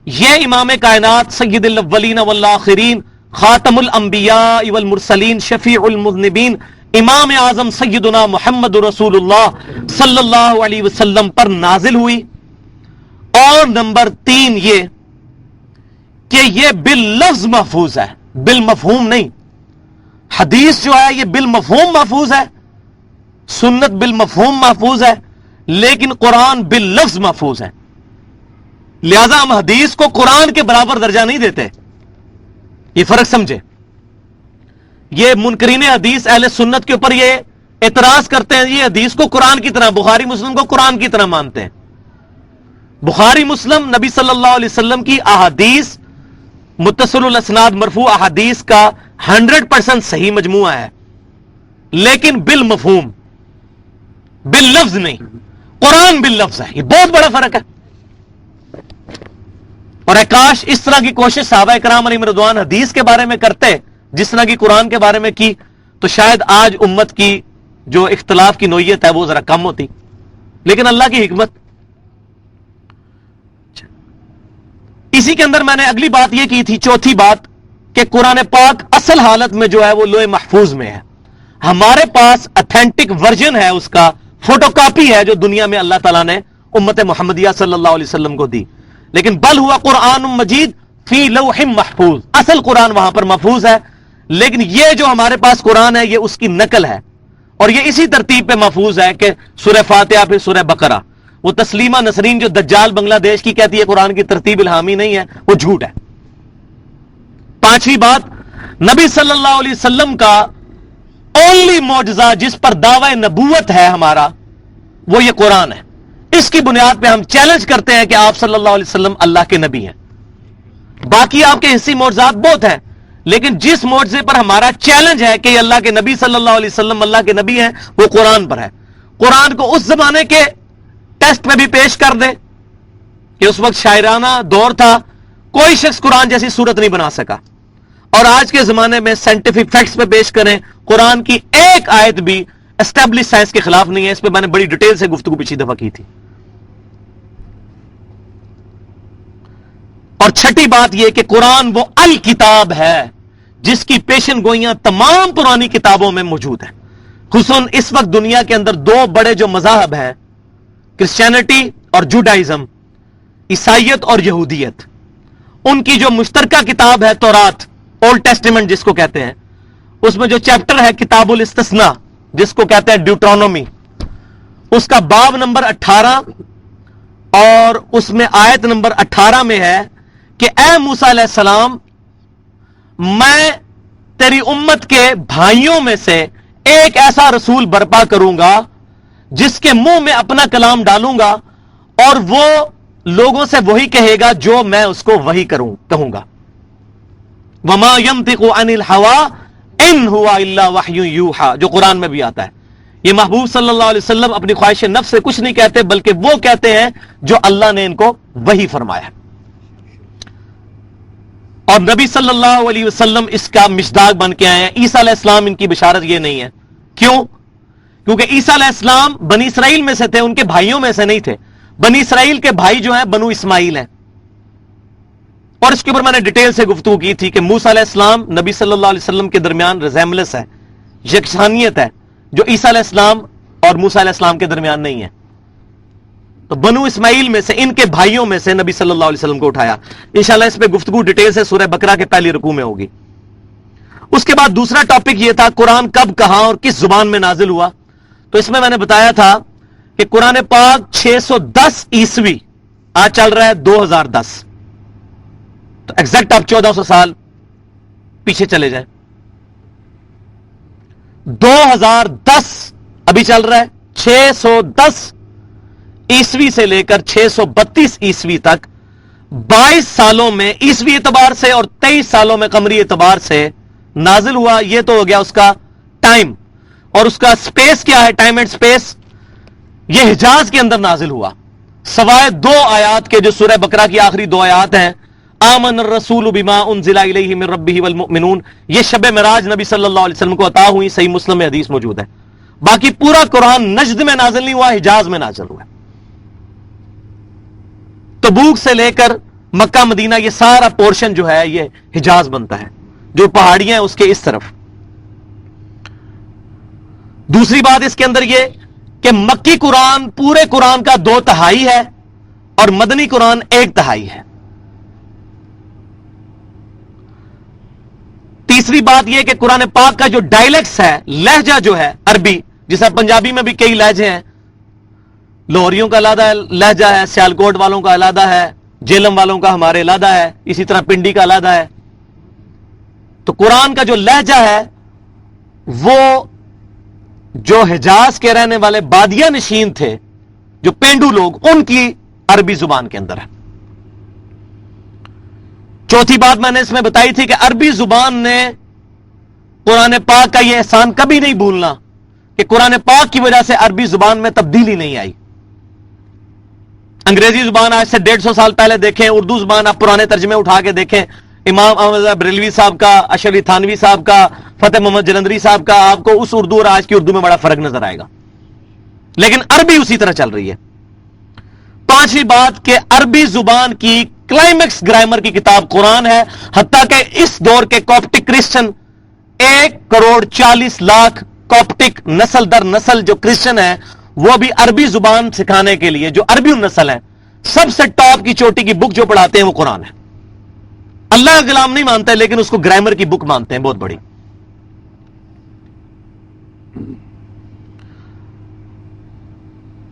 یہ امام کائنات سید الاولین والآخرین خاتم الانبیاء والمرسلین شفیع المذنبین امام اعظم سیدنا محمد رسول اللہ صلی اللہ علیہ وسلم پر نازل ہوئی، اور نمبر 3 یہ کہ یہ باللفظ محفوظ ہے، بالمفہوم نہیں۔ حدیث جو ہے یہ بالمفہوم محفوظ ہے، سنت بالمفہوم محفوظ ہے، لیکن قرآن باللفظ محفوظ ہے۔ لہذا ہم حدیث کو قرآن کے برابر درجہ نہیں دیتے، یہ فرق سمجھے۔ یہ منکرین حدیث اہل سنت کے اوپر یہ اعتراض کرتے ہیں، یہ حدیث کو قرآن کی طرح، بخاری مسلم کو قرآن کی طرح مانتے ہیں۔ بخاری مسلم نبی صلی اللہ علیہ وسلم کی احادیث، متصل الاسناد مرفوع احادیث کا 100% صحیح مجموعہ ہے، لیکن بالمفہوم، باللفظ نہیں۔ قرآن باللفظ ہے، یہ بہت بڑا فرق ہے۔ اور کاش اس طرح کی کوشش صحابہ کرام علیہم رضوان حدیث کے بارے میں کرتے جس طرح کی قرآن کے بارے میں کی، تو شاید آج امت کی جو اختلاف کی نوعیت ہے وہ ذرا کم ہوتی، لیکن اللہ کی حکمت۔ اسی کے اندر میں نے اگلی بات یہ کی تھی، چوتھی بات، کہ قرآن پاک اصل حالت میں جو ہے وہ لوح محفوظ میں ہے۔ ہمارے پاس اتھینٹک ورژن ہے، اس کا فوٹو کاپی ہے جو دنیا میں اللہ تعالیٰ نے امت محمدیہ صلی اللہ علیہ وسلم کو دی، لیکن بل ہوا قرآن مجید فی لوح محفوظ، اصل قرآن وہاں پر محفوظ ہے، لیکن یہ جو ہمارے پاس قرآن ہے یہ اس کی نقل ہے، اور یہ اسی ترتیب پہ محفوظ ہے کہ سورہ فاتحہ پھر سورہ بقرہ۔ وہ تسلیمہ نسرین جو دجال بنگلہ دیش کی کہتی ہے قرآن کی ترتیب الہامی نہیں ہے، وہ جھوٹ ہے۔ پانچویں بات، نبی صلی اللہ علیہ وسلم کا اونلی معجزہ جس پر دعوی نبوت ہے ہمارا، وہ یہ قرآن ہے۔ اس کی بنیاد پہ ہم چیلنج کرتے ہیں کہ آپ صلی اللہ علیہ وسلم اللہ کے نبی ہیں۔ باقی آپ کے حصی معجزات بہت ہیں، لیکن جس معجزے پر ہمارا چیلنج ہے کہ یہ اللہ کے نبی صلی اللہ علیہ وسلم اللہ کے نبی ہیں، وہ قرآن پر ہے۔ قرآن کو اس زمانے کے ٹیسٹ میں بھی پیش کر دے کہ اس وقت شاعرانہ دور تھا، کوئی شخص قرآن جیسی صورت نہیں بنا سکا، اور آج کے زمانے میں سائنٹیفک فیکٹس پہ پیش کریں، قرآن کی ایک آیت بھی اسٹیبلش سائنس کے خلاف نہیں ہے۔ اس پہ میں نے بڑی ڈیٹیل سے گفتگو پچھلی دفعہ کی تھی۔ اور چھٹی بات یہ کہ قرآن وہ الکتاب ہے جس کی پیشن گوئیاں تمام پرانی کتابوں میں موجود ہیں۔ خصوصاً اس وقت دنیا کے اندر دو بڑے جو مذاہب ہیں، کرسچینٹی اور جوڈائزم، عیسائیت اور یہودیت، ان کی جو مشترکہ کتاب ہے تورات، اولڈ ٹیسٹیمنٹ جس کو کہتے ہیں، اس میں جو چیپٹر ہے کتاب الاستثناء جس کو کہتے ہیں ڈیوٹرونومی، اس کا باب نمبر 18 اور اس میں آیت نمبر 18 میں ہے کہ اے موسیٰ علیہ السلام، میں تیری امت کے بھائیوں میں سے ایک ایسا رسول برپا کروں گا جس کے منہ میں اپنا کلام ڈالوں گا، اور وہ لوگوں سے وہی کہے گا جو میں اس کو وہی کہوں گا۔ وما ينطق عن الهوى ان هو الا وحی یوحى، جو قرآن میں بھی آتا ہے۔ یہ محبوب صلی اللہ علیہ وسلم اپنی خواہش نفس سے کچھ نہیں کہتے، بلکہ وہ کہتے ہیں جو اللہ نے ان کو وحی فرمایا۔ اور نبی صلی اللہ علیہ وسلم اس کا مصداق بن کے آئے ہیں۔ عیسیٰ علیہ السلام ان کی بشارت یہ نہیں ہے۔ کیوں؟ کیونکہ عیسیٰ علیہ السلام بنی اسرائیل میں سے تھے، ان کے بھائیوں میں سے نہیں تھے۔ بنی اسرائیل کے بھائی جو ہیں بنو اسماعیل ہیں، اور اس کے اوپر میں نے ڈیٹیل سے گفتگو کی تھی کہ موسیٰ علیہ السلام نبی صلی اللہ علیہ وسلم کے درمیان ریزیمبلنس ہے، یکسانیت ہے، جو عیسیٰ علیہ السلام اور موسیٰ علیہ السلام کے درمیان نہیں ہے۔ تو بنو اسماعیل میں سے، ان کے بھائیوں میں سے نبی صلی اللہ علیہ وسلم کو اٹھایا۔ انشاءاللہ اس پہ گفتگو ڈیٹیل سے سورہ بقرہ کے پہلی رکوع میں ہوگی۔ اس کے بعد دوسرا ٹاپک یہ تھا قرآن کب، کہاں اور کس زبان میں نازل ہوا۔ تو اس میں نے بتایا تھا کہ قرآن پاک 610 عیسوی، آج چل رہا ہے 2010، تو ایگزیکٹ آپ 1400 سال پیچھے چلے جائیں۔ 2010 ابھی چل رہا ہے، 610 عیسوی سے لے کر 632 عیسوی تک 22 سالوں میں عیسوی اعتبار سے اور 23 سالوں میں قمری اعتبار سے نازل ہوا۔ یہ تو ہو گیا اس کا ٹائم، اور اس کا سپیس کیا ہے، ٹائم اینڈ سپیس۔ یہ حجاز کے اندر نازل ہوا، سوائے 2 آیات کے جو سورہ بقرہ کی آخری 2 آیات ہیں، آمن الرسول بما انزل الیہ من ربہ والمؤمنون، یہ شب معراج نبی صلی اللہ علیہ وسلم کو عطا ہوئی، صحیح مسلم میں حدیث موجود ہے۔ باقی پورا قرآن نجد میں نازل نہیں ہوا، حجاز میں نازل ہوا۔ تبوک سے لے کر مکہ مدینہ یہ سارا پورشن جو ہے یہ حجاز بنتا ہے، جو پہاڑیاں ہیں اس کے اس طرف۔ دوسری بات اس کے اندر یہ کہ مکی قرآن پورے قرآن کا 2/3 ہے اور مدنی قرآن 1/3 ہے. تیسری بات یہ کہ قرآن پاک کا جو ڈائلیکٹس ہے، لہجہ جو ہے عربی، جیسا پنجابی میں بھی کئی لہجے ہیں، لاہوریوں کا علیحدہ لہجہ ہے، سیالکوٹ والوں کا علیحدہ ہے، جیلم والوں کا ہمارے علیحدہ ہے، اسی طرح پنڈی کا علیحدہ ہے. تو قرآن کا جو لہجہ ہے وہ جو حجاز کے رہنے والے بادیہ نشین تھے، جو پینڈو لوگ، ان کی عربی زبان کے اندر ہے. چوتھی بات میں نے اس میں بتائی تھی کہ عربی زبان نے قرآن پاک کا یہ احسان کبھی نہیں بھولنا کہ قرآن پاک کی وجہ سے عربی زبان میں تبدیلی نہیں آئی. انگریزی زبان آج سے 150 سال پہلے دیکھیں، اردو زبان آپ پرانے ترجمے اٹھا کے دیکھیں، امام احمد بریلوی صاحب کا، اشرف تھانوی صاحب کا، فتح محمد جلندری صاحب کا، آپ کو اس اردو اور آج کی اردو میں بڑا فرق نظر آئے گا، لیکن عربی اسی طرح چل رہی ہے. پانچویں بات کہ عربی زبان کی کلائمیکس گرامر کی کتاب قرآن ہے، حتیٰ کہ اس دور کے کاپٹک کرسچن 1,40,00,000 کاپٹک نسل در نسل جو کرسچن ہیں، وہ بھی عربی زبان سکھانے کے لیے، جو عربی نسل ہے، سب سے ٹاپ کی چوٹی کی بک جو پڑھاتے ہیں وہ قرآن ہے. اللہ کا کلام نہیں مانتے لیکن اس کو گرامر کی بک مانتے ہیں بہت بڑی.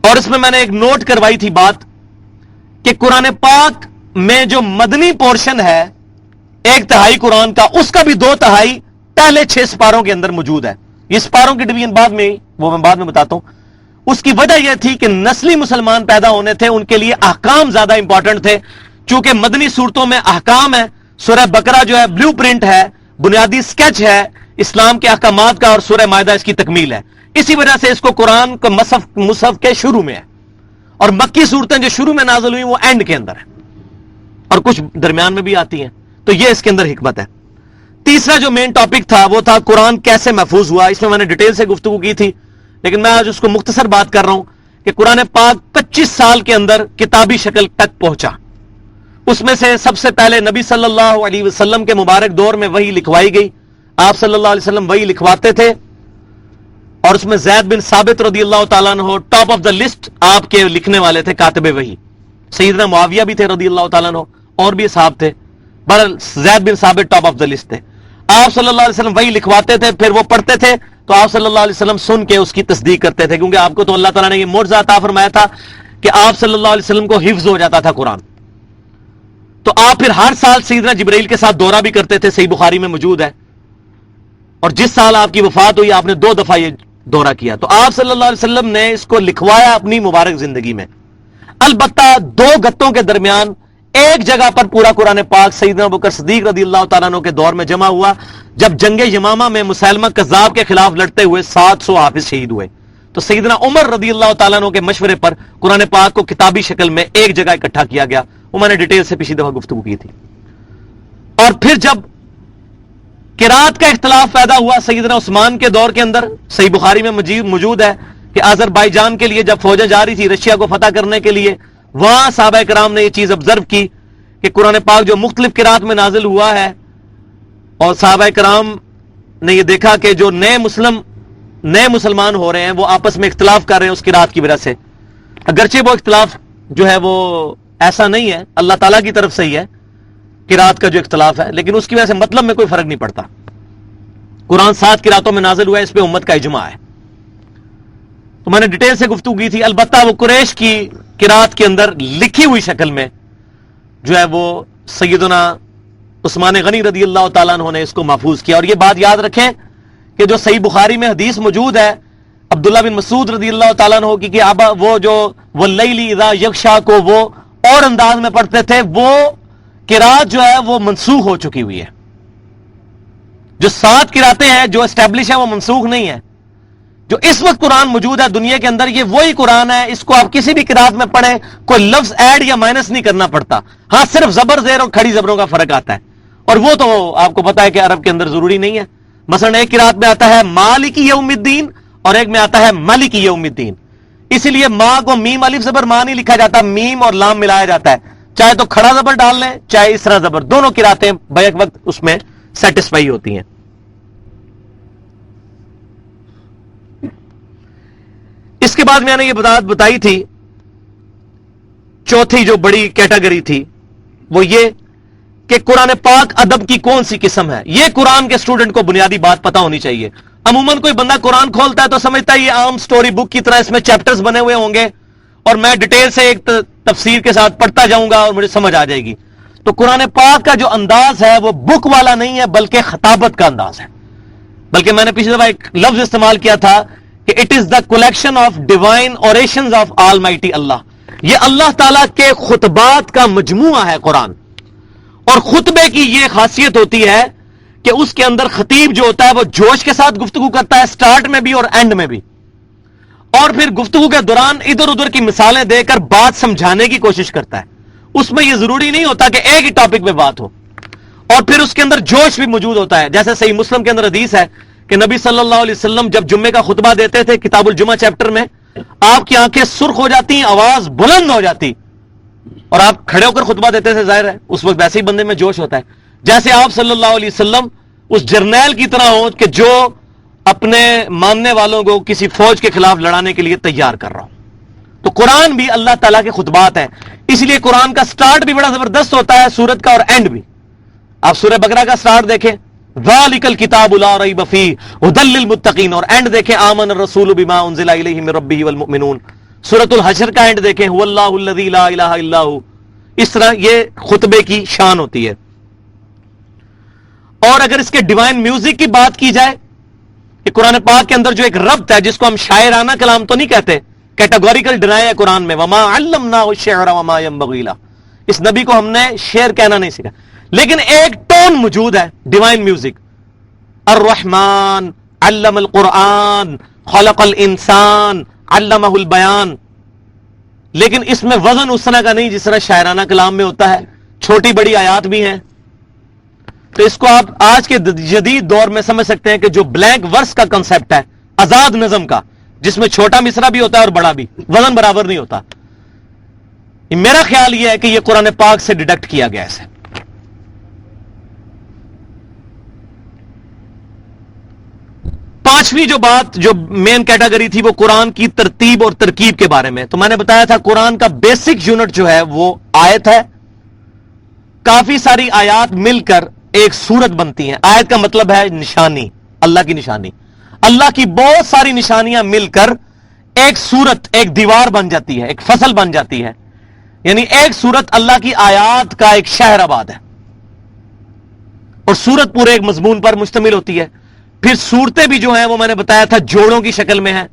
اور اس میں نے ایک نوٹ کروائی تھی بات کہ قرآن پاک میں جو مدنی پورشن ہے 1/3 قرآن کا، اس کا بھی 2/3 پہلے 6 سپاروں کے اندر موجود ہے. یہ سپاروں کی ڈویژن بعد میں، وہ میں بعد میں بتاتا ہوں. اس کی وجہ یہ تھی کہ نسلی مسلمان پیدا ہونے تھے، ان کے لیے احکام زیادہ امپورٹنٹ تھے. چونکہ مدنی صورتوں میں احکام ہے، سورہ بقرہ جو ہے بلیو پرنٹ ہے، بنیادی سکیچ ہے اسلام کے احکامات کا، اور سورہ مائدہ اس کی تکمیل ہے. اسی وجہ سے اس کو قرآن کو مصحف کے شروع میں ہے، اور مکی صورتیں جو شروع میں نازل ہوئی وہ اینڈ کے اندر ہے، اور کچھ درمیان میں بھی آتی ہیں. تو یہ اس کے اندر حکمت ہے. تیسرا جو مین ٹاپک تھا وہ تھا قرآن کیسے محفوظ ہوا. اس میں نے ڈیٹیل سے گفتگو کی تھی، لیکن میں آج اس کو مختصر بات کر رہا ہوں کہ قرآن پاک 25 سال کے اندر کتابی شکل تک پہنچا. اس میں سے سب سے پہلے نبی صلی اللہ علیہ وسلم کے مبارک دور میں وحی لکھوائی گئی. آپ صلی اللہ علیہ وسلم وحی لکھواتے تھے، اور اس میں زید بن ثابت رضی اللہ تعالیٰ عنہ ٹاپ آف دا لسٹ آپ کے لکھنے والے تھے، کاتب وحی. سیدنا معاویہ بھی تھے رضی اللہ تعالیٰ عنہ، اور بھی صاحب تھے، بہرحال زید بن ثابت ٹاپ آف دا لسٹ تھے. آپ صلی اللہ علیہ وسلم وحی لکھواتے تھے، پھر وہ پڑھتے تھے تو آپ صلی اللہ علیہ وسلم سن کے اس کی تصدیق کرتے تھے، کیونکہ آپ کو تو اللہ تعالیٰ نے یہ معجزہ عطا فرمایا تھا کہ آپ صلی اللہ علیہ وسلم کو حفظ ہو جاتا تھا قرآن. تو آپ پھر ہر سال سیدنا جبرائیل کے ساتھ دورہ بھی کرتے تھے، صحیح بخاری میں موجود ہے. اور جس سال آپ کی وفات ہوئی آپ نے 2 دفعہ یہ دورہ کیا. تو آپ صلی اللہ علیہ وسلم نے اس کو لکھوایا اپنی مبارک زندگی میں. البتہ 2 گتوں کے درمیان ایک جگہ پر پورا قرآن پاک سیدنا ابوبکر صدیق رضی اللہ تعالیٰ عنہ کے دور میں جمع ہوا، جب جنگ یمامہ میں مسیلمہ کذاب کے خلاف لڑتے ہوئے 700 حافظ شہید ہوئے. تو سیدنا عمر رضی اللہ تعالیٰ عنہ کے مشورے پر قرآن پاک کو کتابی شکل میں ایک جگہ اکٹھا کیا گیا. وہ میں نے ڈیٹیل سے پچھلی دفعہ گفتگو کی تھی. اور پھر جب قرات کا اختلاف پیدا ہوا سیدنا عثمان کے دور کے اندر، صحیح بخاری میں موجود ہے کہ آذربائیجان کے لیے جب فوجیں جا رہی تھی رشیا کو فتح کرنے کے لیے، وہاں صحابہ کرام نے یہ چیز آبزرو کی کہ قرآن پاک جو مختلف قرات میں نازل ہوا ہے، اور صحابہ کرام نے یہ دیکھا کہ جو نئے مسلمان ہو رہے ہیں وہ آپس میں اختلاف کر رہے ہیں اس قرات کی وجہ سے. اگرچہ وہ اختلاف جو ہے وہ ایسا نہیں ہے، اللہ تعالیٰ کی طرف سے ہی ہے قرات کا جو اختلاف ہے، لیکن اس کی وجہ سے مطلب میں کوئی فرق نہیں پڑتا. قرآن 7 قراتوں میں نازل ہوا ہے، اس پہ امت کا اجماع ہے. تو میں نے ڈیٹیل سے گفتگو کی تھی. البتہ وہ قریش کی قرات کے اندر لکھی ہوئی شکل میں جو ہے وہ سیدنا عثمان غنی رضی اللہ تعالیٰ عنہ نے اس کو محفوظ کیا. اور یہ بات یاد رکھیں کہ جو صحیح بخاری میں حدیث موجود ہے عبداللہ بن مسعود رضی اللہ تعالیٰ عنہ کی کہ وہ جو واللیل اذا یغشا کو وہ اور انداز میں پڑھتے تھے، وہ قرات جو ہے وہ منسوخ ہو چکی ہوئی ہے. جو 7 قراتیں ہیں جو اسٹیبلش ہیں وہ منسوخ نہیں ہے. جو اس وقت قرآن موجود ہے دنیا کے اندر یہ وہی قرآن ہے. اس کو آپ کسی بھی قرات میں پڑھیں، کوئی لفظ ایڈ یا مائنس نہیں کرنا پڑتا. ہاں صرف زبر زیر اور کھڑی زبروں کا فرق آتا ہے، اور وہ تو آپ کو پتا ہے کہ عرب کے اندر ضروری نہیں ہے. مثلا ایک قرات میں آتا ہے مالک یوم الدین اور ایک میں آتا ہے ملک یوم الدین. اسی لیے ماں کو میم الف زبر ماں نہیں لکھا جاتا، میم اور لام ملایا جاتا ہے. چاہے تو کھڑا زبر ڈال لیں چاہے اسرا زبر، دونوں قراتیں بیک وقت اس میں سیٹسفائی ہوتی ہیں. اس کے بعد میں نے یہ بات بتائی تھی، چوتھی جو بڑی کیٹیگری تھی وہ یہ کہ قرآن پاک ادب کی کون سی قسم ہے. یہ قرآن کے اسٹوڈنٹ کو بنیادی بات پتا ہونی چاہیے. عموماً کوئی بندہ قرآن کھولتا ہے تو سمجھتا ہے یہ عام سٹوری بک کی طرح اس میں چیپٹرز بنے ہوئے ہوں گے اور میں ڈیٹیل سے ایک تفسیر کے ساتھ پڑھتا جاؤں گا اور مجھے سمجھ آ جائے گی. تو قرآن پاک کا جو انداز ہے وہ بک والا نہیں ہے بلکہ خطابت کا انداز ہے. بلکہ میں نے پچھلی دفعہ ایک لفظ استعمال کیا تھا کہ it is the collection of divine orations of almighty Allah. یہ اللہ تعالیٰ کے خطبات کا مجموعہ ہے قرآن. اور خطبے کی یہ خاصیت ہوتی ہے کہ اس کے اندر خطیب جو ہوتا ہے وہ جوش کے ساتھ گفتگو کرتا ہے، سٹارٹ میں بھی اور اینڈ میں بھی، اور پھر گفتگو کے دوران ادھر ادھر کی مثالیں دے کر بات سمجھانے کی کوشش کرتا ہے. اس میں یہ ضروری نہیں ہوتا کہ ایک ہی ٹاپک پہ بات ہو، اور پھر اس کے اندر جوش بھی موجود ہوتا ہے. جیسے صحیح مسلم کے اندر حدیث ہے کہ نبی صلی اللہ علیہ وسلم جب جمعے کا خطبہ دیتے تھے کتاب الجمعہ چیپٹر میں، آپ کی آنکھیں سرخ ہو جاتی، آواز بلند ہو جاتی، اور آپ کھڑے ہو کر خطبہ دیتے تھے. ظاہر ہے اس وقت ویسے ہی بندے میں جوش ہوتا ہے، جیسے آپ صلی اللہ علیہ وسلم اس جرنیل کی طرح ہو کہ جو اپنے ماننے والوں کو کسی فوج کے خلاف لڑانے کے لیے تیار کر رہا ہوں. تو قرآن بھی اللہ تعالیٰ کے خطبات ہیں، اس لیے قرآن کا سٹارٹ بھی بڑا زبردست ہوتا ہے سورت کا، اور اینڈ بھی. آپ سورہ بقرہ کا سٹارٹ دیکھیں، ذالک الکتاب لا ریب فیہ ھدی للمتقین، اور اینڈ دیکھیں آمن الرسول بما انزل الیہ من ربہ والمؤمنون. سورۃ الحشر کا اینڈ دیکھیں هو اللہ الذی لا الہ الا هو. اس طرح یہ خطبے کی شان ہوتی ہے. اور اگر اس کے ڈیوائن میوزک کی بات کی جائے کہ قرآن پاک کے اندر جو ایک ربط ہے جس کو ہم شاعرانہ کلام تو نہیں کہتے، کیٹاگوریکل ڈینائی ہے قرآن میں، وما علمناہ الشعر وما ينبغی لہ، اس نبی کو ہم نے شعر کہنا نہیں سکھا، لیکن ایک ٹون موجود ہے ڈیوائن میوزک. الرحمن علم القرآن خلق الانسان علمہ البیان. لیکن اس میں وزن اس طرح کا نہیں جس طرح شاعرانہ کلام میں ہوتا ہے، چھوٹی بڑی آیات بھی ہیں. تو اس کو آپ آج کے جدید دور میں سمجھ سکتے ہیں کہ جو بلینک ورس کا کنسپٹ ہے آزاد نظم کا، جس میں چھوٹا مصرع بھی ہوتا ہے اور بڑا بھی، وزن برابر نہیں ہوتا. میرا خیال یہ ہے کہ یہ قرآن پاک سے ڈیڈکٹ کیا گیا ہے. پانچویں جو بات جو مین کیٹیگری تھی وہ قرآن کی ترتیب اور ترکیب کے بارے میں. تو میں نے بتایا تھا قرآن کا بیسک یونٹ جو ہے وہ آیت ہے. کافی ساری آیات مل کر ایک سورت بنتی ہیں. آیت کا مطلب ہے نشانی، اللہ کی نشانی. اللہ کی بہت ساری نشانیاں مل کر ایک سورت، ایک دیوار بن جاتی ہے، ایک فصل بن جاتی ہے. یعنی ایک سورت اللہ کی آیات کا ایک شہر آباد ہے، اور سورت پورے ایک مضمون پر مشتمل ہوتی ہے. پھر صورتیں بھی جو ہیں وہ میں نے بتایا تھا جوڑوں کی شکل میں ہیں،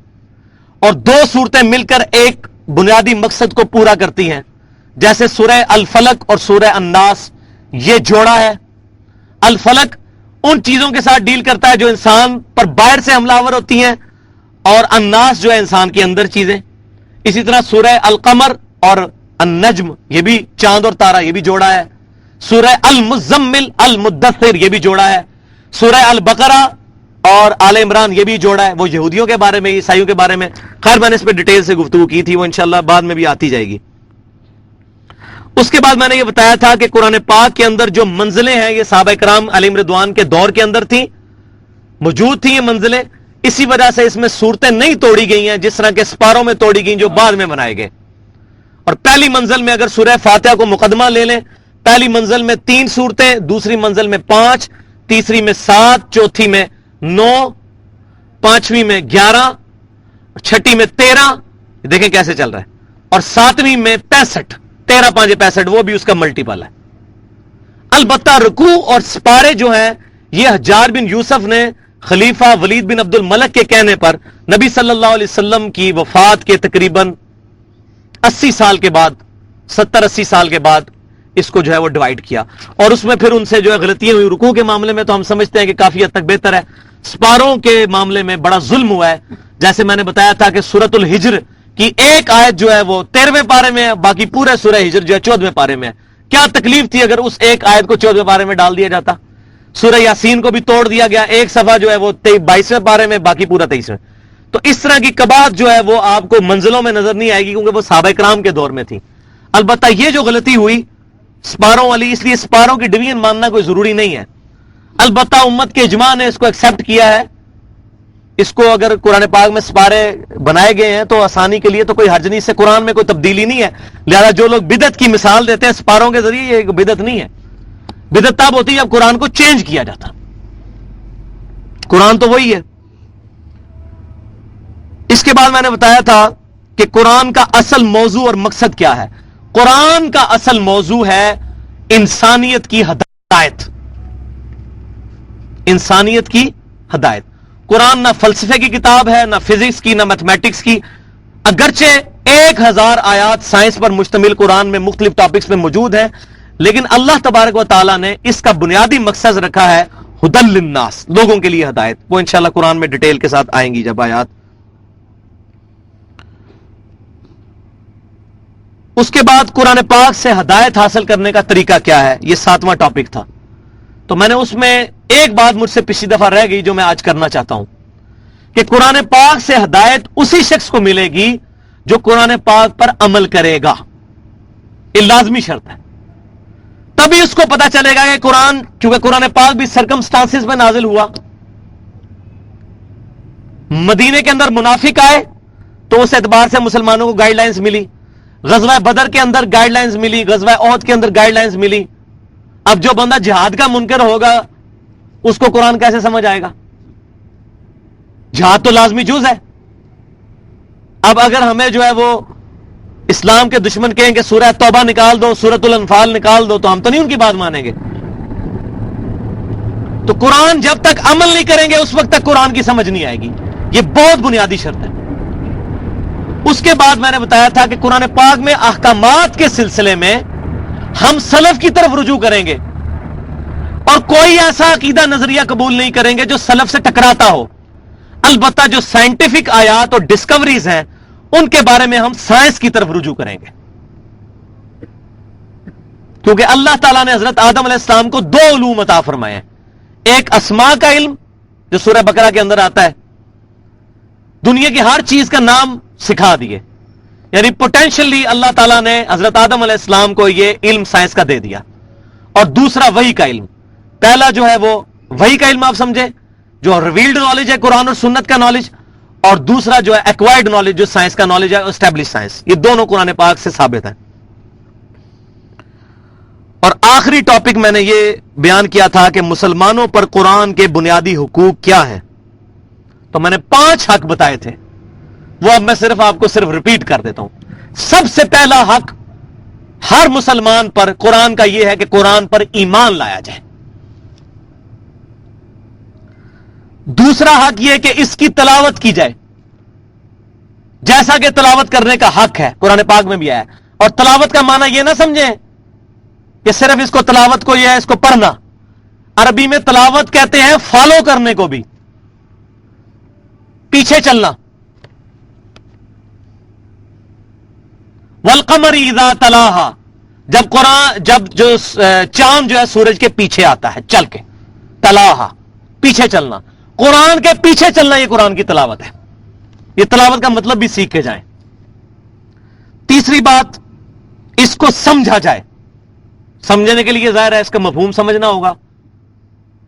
اور دو صورتیں مل کر ایک بنیادی مقصد کو پورا کرتی ہیں. جیسے سورہ الفلق اور سورہ الناس، یہ جوڑا ہے. الفلق ان چیزوں کے ساتھ ڈیل کرتا ہے جو انسان پر باہر سے حملہ آور ہوتی ہیں، اور الناس جو ہے انسان کے اندر چیزیں. اسی طرح سورہ القمر اور النجم، یہ بھی چاند اور تارا، یہ بھی جوڑا ہے. سورہ المزمل المدثر، یہ بھی جوڑا ہے. سورہ البقرہ اور آل عمران، یہ بھی جوڑا ہے. وہ یہودیوں کے بارے میں، عیسائیوں کے بارے میں، خیر میں نے اس پہ ڈیٹیل سے گفتگو کی تھی، وہ انشاءاللہ بعد میں بھی آتی جائے گی. اس کے بعد میں نے یہ بتایا تھا کہ قرآن پاک کے اندر جو منزلیں ہیں یہ صحابہ کرام علیہم رضوان کے دور کے اندر تھیں، موجود تھیں یہ منزلیں. اسی وجہ سے اس میں صورتیں نہیں توڑی گئی ہیں جس طرح کے سپاروں میں توڑی گئیں جو بعد میں بنائے گئے. اور پہلی منزل میں اگر سورہ فاتحہ کو مقدمہ لے لیں، پہلی منزل میں 3 صورتیں، دوسری منزل میں 5، تیسری میں 7، چوتھی میں 9، پانچویں میں 11، چھٹی میں 13، دیکھیں کیسے چل رہا ہے، اور 7ویں میں 65، 13 5 65، وہ بھی اس کا ملٹیپل ہے. البتہ رکوع اور سپارے جو ہیں یہ حجاج بن یوسف نے خلیفہ ولید بن عبد الملک کے کہنے پر نبی صلی اللہ علیہ وسلم کی وفات کے تقریباً 80 سال کے بعد، 70-80 سال کے بعد اس کو جو ہے وہ ڈیوائیڈ کیا. اور اس میں پھر ان سے جو ہے غلطیاں ہوئی. رکوع کے معاملے میں تو ہم سمجھتے ہیں کہ کافی حد تک بہتر ہے. سپاروں کے معاملے میں بڑا ظلم ہوا ہے. جیسے میں نے بتایا تھا کہ سورۃ الحجر کی ایک آیت جو ہے وہ 13ویں پارے میں ہے، باقی پورے سورہ ہجر جو ہے 14ویں پارے میں ہے. کیا تکلیف تھی اگر اس ایک آیت کو 14ویں پارے میں ڈال دیا جاتا. سورہ یاسین کو بھی توڑ دیا گیا، ایک صفحہ جو ہے وہ 22ویں پارے میں، باقی پورا 23ویں. تو اس طرح کی قباحت جو ہے وہ آپ کو منزلوں میں نظر نہیں آئے گی کیونکہ وہ صحابہ کرام کے دور میں تھی. البتہ یہ جو غلطی ہوئی سپاروں والی، اس لیے سپاروں کی ڈویژن ماننا کوئی ضروری نہیں ہے. البتہ امت کے اجماع نے اس کو ایکسپٹ کیا ہے، اس کو اگر قرآن پاک میں سپارے بنائے گئے ہیں تو آسانی کے لیے تو کوئی حرج نہیں، اس سے قرآن میں کوئی تبدیلی نہیں ہے. لہذا جو لوگ بدعت کی مثال دیتے ہیں سپاروں کے ذریعے، یہ بدعت نہیں ہے. بدعت تب ہوتی ہے جب قرآن کو چینج کیا جاتا. قرآن تو وہی ہے. اس کے بعد میں نے بتایا تھا کہ قرآن کا اصل موضوع اور مقصد کیا ہے. قرآن کا اصل موضوع ہے انسانیت کی ہدایت. انسانیت کی ہدایت. قرآن نہ فلسفے کی کتاب ہے، نہ فزکس کی، نہ میتھمیٹکس کی. اگرچہ 1000 آیات سائنس پر مشتمل قرآن میں مختلف ٹاپکس میں موجود ہیں، لیکن اللہ تبارک و تعالیٰ نے اس کا بنیادی مقصد رکھا ہے ہدی للناس، لوگوں کے لیے ہدایت. وہ انشاءاللہ قرآن میں ڈیٹیل کے ساتھ آئیں گی جب آیات. اس کے بعد قرآن پاک سے ہدایت حاصل کرنے کا طریقہ کیا ہے، یہ 7واں ٹاپک تھا. تو میں نے اس میں ایک بات مجھ سے پچھلی دفعہ رہ گئی جو میں آج کرنا چاہتا ہوں کہ قرآن پاک سے ہدایت اسی شخص کو ملے گی جو قرآن پاک پر عمل کرے گا. یہ لازمی شرط ہے. تبھی اس کو پتا چلے گا کہ قرآن، کیونکہ قرآن پاک بھی سرکمسٹانسز میں نازل ہوا. مدینے کے اندر منافق آئے تو اس اعتبار سے مسلمانوں کو گائیڈ لائنز ملی. غزوہ بدر کے اندر گائیڈ لائنز ملی، غزوہ احد کے اندر گائیڈ لائنز ملی. اب جو بندہ جہاد کا منکر ہوگا اس کو قرآن کیسے سمجھ آئے گا؟ جہاد تو لازمی جز ہے. اب اگر ہمیں جو ہے وہ اسلام کے دشمن کہیں کہ سورہ توبہ نکال دو، سورۃ الانفال نکال دو، تو ہم تو نہیں ان کی بات مانیں گے. تو قرآن جب تک عمل نہیں کریں گے اس وقت تک قرآن کی سمجھ نہیں آئے گی. یہ بہت بنیادی شرط ہے. اس کے بعد میں نے بتایا تھا کہ قرآن پاک میں احکامات کے سلسلے میں ہم سلف کی طرف رجوع کریں گے اور کوئی ایسا عقیدہ نظریہ قبول نہیں کریں گے جو سلف سے ٹکراتا ہو. البتہ جو سائنٹیفک آیات اور ڈسکوریز ہیں ان کے بارے میں ہم سائنس کی طرف رجوع کریں گے، کیونکہ اللہ تعالیٰ نے حضرت آدم علیہ السلام کو 2 علوم عطا فرمائے ہیں. ایک اسماء کا علم جو سورہ بقرہ کے اندر آتا ہے، دنیا کی ہر چیز کا نام سکھا دیے. یعنی پوٹینشلی اللہ تعالیٰ نے حضرت آدم علیہ السلام کو یہ علم سائنس کا دے دیا. اور دوسرا وحی کا علم. پہلا جو ہے وہ وحی کا علم آپ سمجھے جو ریویلڈ نالج ہے، قرآن اور سنت کا نالج، اور دوسرا جو ہے ایکوائرڈ نالج جو سائنس کا نالج ہے، اسٹیبلش سائنس. یہ دونوں قرآن پاک سے ثابت ہیں. اور آخری ٹاپک میں نے یہ بیان کیا تھا کہ مسلمانوں پر قرآن کے بنیادی حقوق کیا ہیں. تو میں نے 5 حق بتائے تھے، وہ اب میں صرف آپ کو ریپیٹ کر دیتا ہوں. سب سے پہلا حق ہر مسلمان پر قرآن کا یہ ہے کہ قرآن پر ایمان لایا جائے. دوسرا حق یہ کہ اس کی تلاوت کی جائے، جیسا کہ تلاوت کرنے کا حق ہے قرآن پاک میں بھی آیا. اور تلاوت کا معنی یہ نہ سمجھیں کہ صرف اس کو تلاوت کو یہ ہے اس کو پڑھنا. عربی میں تلاوت کہتے ہیں فالو کرنے کو بھی، پیچھے چلنا. والقمر اذا تلاہا، جب جو چاند جو ہے سورج کے پیچھے آتا ہے چل کے، تلاہا پیچھے چلنا. قرآن کے پیچھے چلنا یہ قرآن کی تلاوت ہے. یہ تلاوت کا مطلب بھی سیکھ کے جائیں. تیسری بات، اس کو سمجھا جائے. سمجھنے کے لیے ظاہر ہے اس کا مفہوم سمجھنا ہوگا.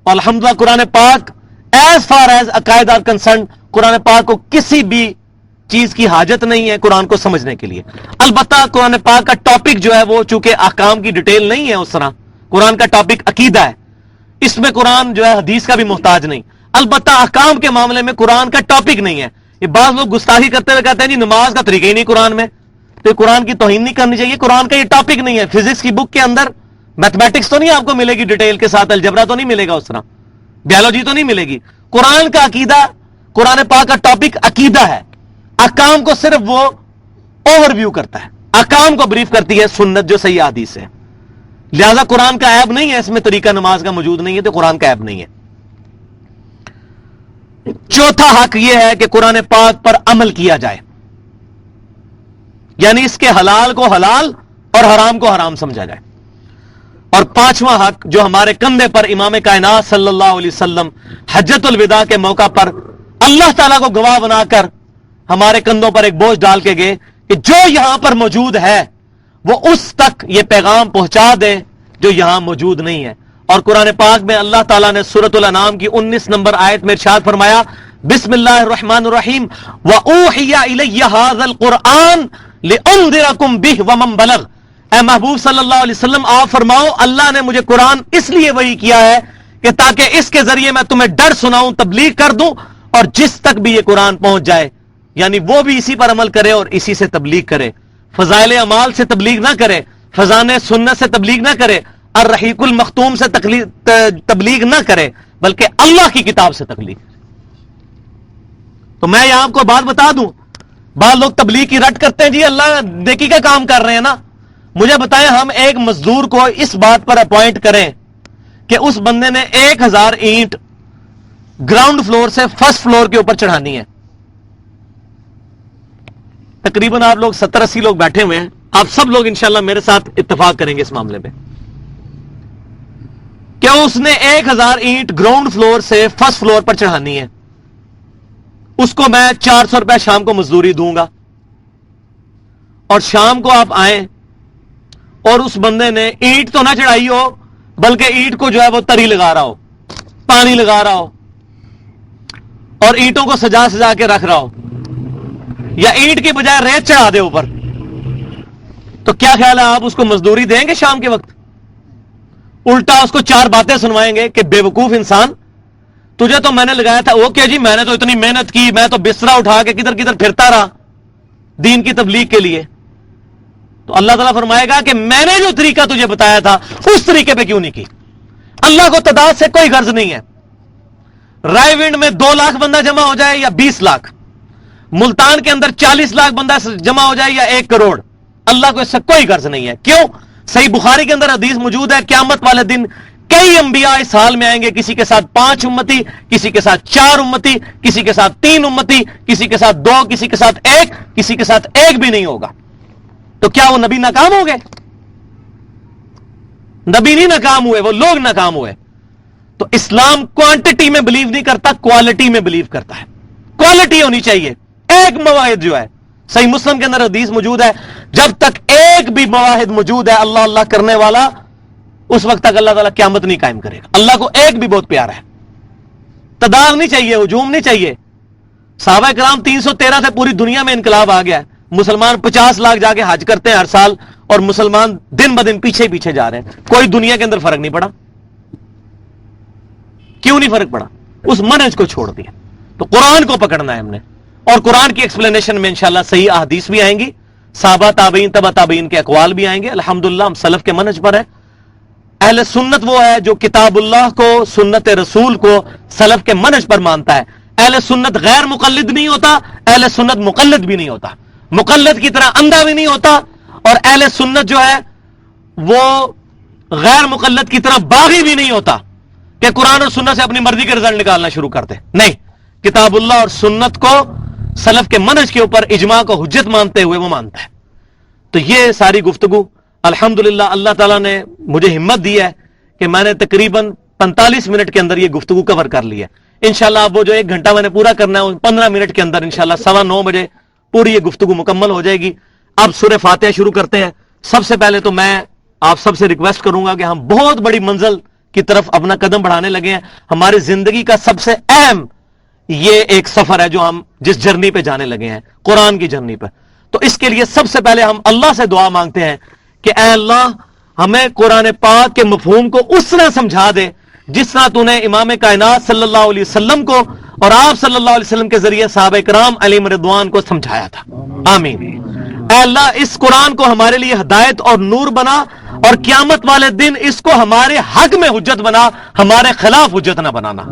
اور الحمدللہ قرآن پاک ایز فار ایز عقائد آر کنسرن، قرآن پاک کو کسی بھی چیز کی حاجت نہیں ہے قرآن کو سمجھنے کے لیے. البتہ قرآن پاک کا ٹاپک جو ہے وہ چونکہ احکام کی ڈیٹیل نہیں ہے، اس طرح قرآن کا ٹاپک عقیدہ ہے، اس میں قرآن جو ہے حدیث کا بھی محتاج نہیں. البتہ احکام کے معاملے میں قرآن کا ٹاپک نہیں ہے. یہ بعض لوگ گستاخی کرتے ہوئے کہتے ہیں جی نماز کا طریقہ ہی نہیں قرآن میں، تو یہ قرآن کی توہین نہیں کرنی چاہیے. قرآن کا یہ ٹاپک نہیں ہے. فزکس کی بک کے اندر میتھمیٹکس تو نہیں آپ کو ملے گی ڈیٹیل کے ساتھ، الجبرا تو نہیں ملے گا، اس طرح بیالوجی تو نہیں ملے گی. قرآن کا عقیدہ، قرآن پاک کا ٹاپک عقیدہ ہے. احکام کو صرف وہ اوور ویو کرتا ہے، احکام کو بریف کرتی ہے سنت جو صحیح حدیث ہے. لہذا قرآن کا عیب نہیں ہے اس میں طریقہ نماز کا موجود نہیں ہے، تو قرآن کا عیب نہیں ہے. چوتھا حق یہ ہے کہ قرآن پاک پر عمل کیا جائے، یعنی اس کے حلال کو حلال اور حرام کو حرام سمجھا جائے. اور پانچواں حق جو ہمارے کندھے پر امام کائنات صلی اللہ علیہ وسلم حجۃ الوداع کے موقع پر اللہ تعالیٰ کو گواہ بنا کر ہمارے کندھوں پر ایک بوجھ ڈال کے گئے کہ جو یہاں پر موجود ہے وہ اس تک یہ پیغام پہنچا دے جو یہاں موجود نہیں ہے. اور قرآن پاک میں اللہ تعالیٰ نے سورۃ الانعام کی 19 نمبر آیت میں ارشاد فرمایا بسم اللہ الرحمن الرحیم وَأُوحِيَ إِلَيَّ هَذَا الْقُرْآنَ لِأُنذِرَكُم بِهِ وَمَن بَلَغَ، اے محبوب صلی اللہ علیہ وسلم آپ فرماؤ اللہ نے مجھے قرآن اس لیے وحی کیا ہے کہ تاکہ اس کے ذریعے میں تمہیں ڈر سناؤں، تبلیغ کر دوں، اور جس تک بھی یہ قرآن پہنچ جائے یعنی وہ بھی اسی پر عمل کرے اور اسی سے تبلیغ کرے، فضائل اعمال سے تبلیغ نہ کرے، فضان سنت سے تبلیغ نہ کرے، الرحیق المختوم سے تبلیغ نہ کرے، بلکہ اللہ کی کتاب سے تبلیغ کرے۔ تو میں یہاں آپ کو بات بتا دوں، بعض لوگ تبلیغ کی رٹ کرتے ہیں، جی اللہ نیکی کا کام کر رہے ہیں نا، مجھے بتائیں ہم ایک مزدور کو اس بات پر اپوائنٹ کریں کہ اس بندے نے 1000 اینٹ گراؤنڈ فلور سے فرسٹ فلور کے اوپر چڑھانی ہے، تقریباً آپ لوگ 70-80 لوگ بیٹھے ہوئے ہیں، آپ سب لوگ انشاءاللہ میرے ساتھ اتفاق کریں گے اس معاملے میں کہ اس نے 1000 اینٹ گراؤنڈ فلور سے فرسٹ فلور پر چڑھانی ہے، اس کو میں 400 روپے شام کو مزدوری دوں گا، اور شام کو آپ آئیں اور اس بندے نے اینٹ تو نہ چڑھائی ہو بلکہ اینٹ کو جو ہے وہ تری لگا رہا ہو، پانی لگا رہا ہو، اور اینٹوں کو سجا سجا کے رکھ رہا ہو، یا اینٹ کی بجائے ریت چڑھا دے اوپر، تو کیا خیال ہے آپ اس کو مزدوری دیں گے شام کے وقت؟ الٹا اس کو 4 باتیں سنوائیں گے کہ بے وقوف انسان، تجھے تو میں نے لگایا تھا، اوکے جی میں نے تو اتنی محنت کی، میں تو بسترا اٹھا کے کدھر کدھر پھرتا رہا دین کی تبلیغ کے لیے، تو اللہ تعالیٰ فرمائے گا کہ میں نے جو طریقہ تجھے بتایا تھا اس طریقے پہ کیوں نہیں کی؟ اللہ کو تعداد سے کوئی غرض نہیں ہے، رائے ونڈ میں 2 لاکھ بندہ جمع ہو جائے یا 20 لاکھ، ملتان کے اندر 40 لاکھ بندہ جمع ہو جائے یا 1 کروڑ، اللہ کو اس سے کوئی غرض نہیں ہے۔ کیوں؟ صحیح بخاری کے اندر حدیث موجود ہے، قیامت والے دن کئی انبیاء اس حال میں آئیں گے، کسی کے ساتھ 5 امتی، کسی کے ساتھ 4 امتی، کسی کے ساتھ 3 امتی، کسی کے ساتھ 2، کسی کے ساتھ 1، کسی کے ساتھ 1 بھی نہیں ہوگا۔ تو کیا وہ نبی ناکام ہو گئے؟ نبی نہیں ناکام ہوئے، وہ لوگ ناکام ہوئے۔ تو اسلام کوانٹٹی میں بلیو نہیں کرتا، کوالٹی میں بلیو کرتا ہے، کوالٹی ہونی چاہیے۔ ایک مواحد جو ہے صحیح مسلم کے اندر حدیث موجود ہے، جب تک ایک بھی مواحد موجود ہے اللہ اللہ کرنے والا، اس وقت تک اللہ تعالیٰ قیامت نہیں قائم کرے گا۔ اللہ کو ایک بھی بہت پیارا ہے، تعداد نہیں چاہیے، ہجوم نہیں چاہیے۔ صحابہ کرام 313 سے پوری دنیا میں انقلاب آ گیا ہے، مسلمان 50 لاکھ جا کے حج کرتے ہیں ہر سال، اور مسلمان دن بدن پیچھے پیچھے جا رہے ہیں، کوئی دنیا کے اندر فرق نہیں پڑا۔ کیوں نہیں فرق پڑا؟ اس منہج کو چھوڑ دیا۔ تو قرآن کو پکڑنا ہے ہم نے، اور قرآن کی ایکسپلینیشن میں انشاءاللہ صحیح احادیث بھی آئیں گی، صحابہ تابعین تبع تابعین کے اقوال بھی آئیں گے، الحمدللہ ہم سلف کے منہج پر ہیں۔ اہل سنت وہ ہے جو کتاب اللہ کو، سنت رسول کو سلف کے منہج پر مانتا ہے۔ اہل سنت غیر مقلد نہیں ہوتا، اہل سنت مقلد بھی نہیں ہوتا، مقلد کی طرح اندھا بھی نہیں ہوتا، اور اہل سنت جو ہے وہ غیر مقلد کی طرح باغی بھی نہیں ہوتا کہ قرآن اور سنت سے اپنی مرضی کے رزلٹ نکالنا شروع کرتے۔ نہیں، کتاب اللہ اور سنت کو سلف کے منہج کے اوپر اجماع کو حجت مانتے ہوئے وہ مانتا ہے۔ تو یہ ساری گفتگو الحمدللہ اللہ تعالیٰ نے مجھے ہمت دی ہے کہ میں نے تقریباً 45 منٹ کے اندر یہ گفتگو کور کر لی ہے۔ انشاءاللہ اب وہ جو 1 گھنٹہ میں نے پورا کرنا ہے 15 منٹ کے اندر انشاءاللہ 9:15 بجے پوری یہ گفتگو مکمل ہو جائے گی۔ اب سورہ فاتحہ شروع کرتے ہیں۔ سب سے پہلے تو میں آپ سب سے ریکویسٹ کروں گا کہ ہم بہت بڑی منزل کی طرف اپنا قدم بڑھانے لگے ہیں۔ ہماری زندگی کا سب سے اہم یہ ایک سفر ہے جو ہم جس جرنی پہ جانے لگے ہیں، قرآن کی جرنی پہ۔ تو اس کے لیے سب سے پہلے ہم اللہ سے دعا مانگتے ہیں کہ اے اللہ ہمیں قرآن پاک کے مفہوم کو اس طرح سمجھا دے جس طرح تو نے امام کائنات صلی اللہ علیہ وسلم کو اور آپ صلی اللہ علیہ وسلم کے ذریعے صحابہ کرام علیہم رضوان کو سمجھایا تھا۔ آمین۔ اے اللہ اس قرآن کو ہمارے لیے ہدایت اور نور بنا، اور قیامت والے دن اس کو ہمارے حق میں حجت بنا، ہمارے خلاف حجت نہ بنانا۔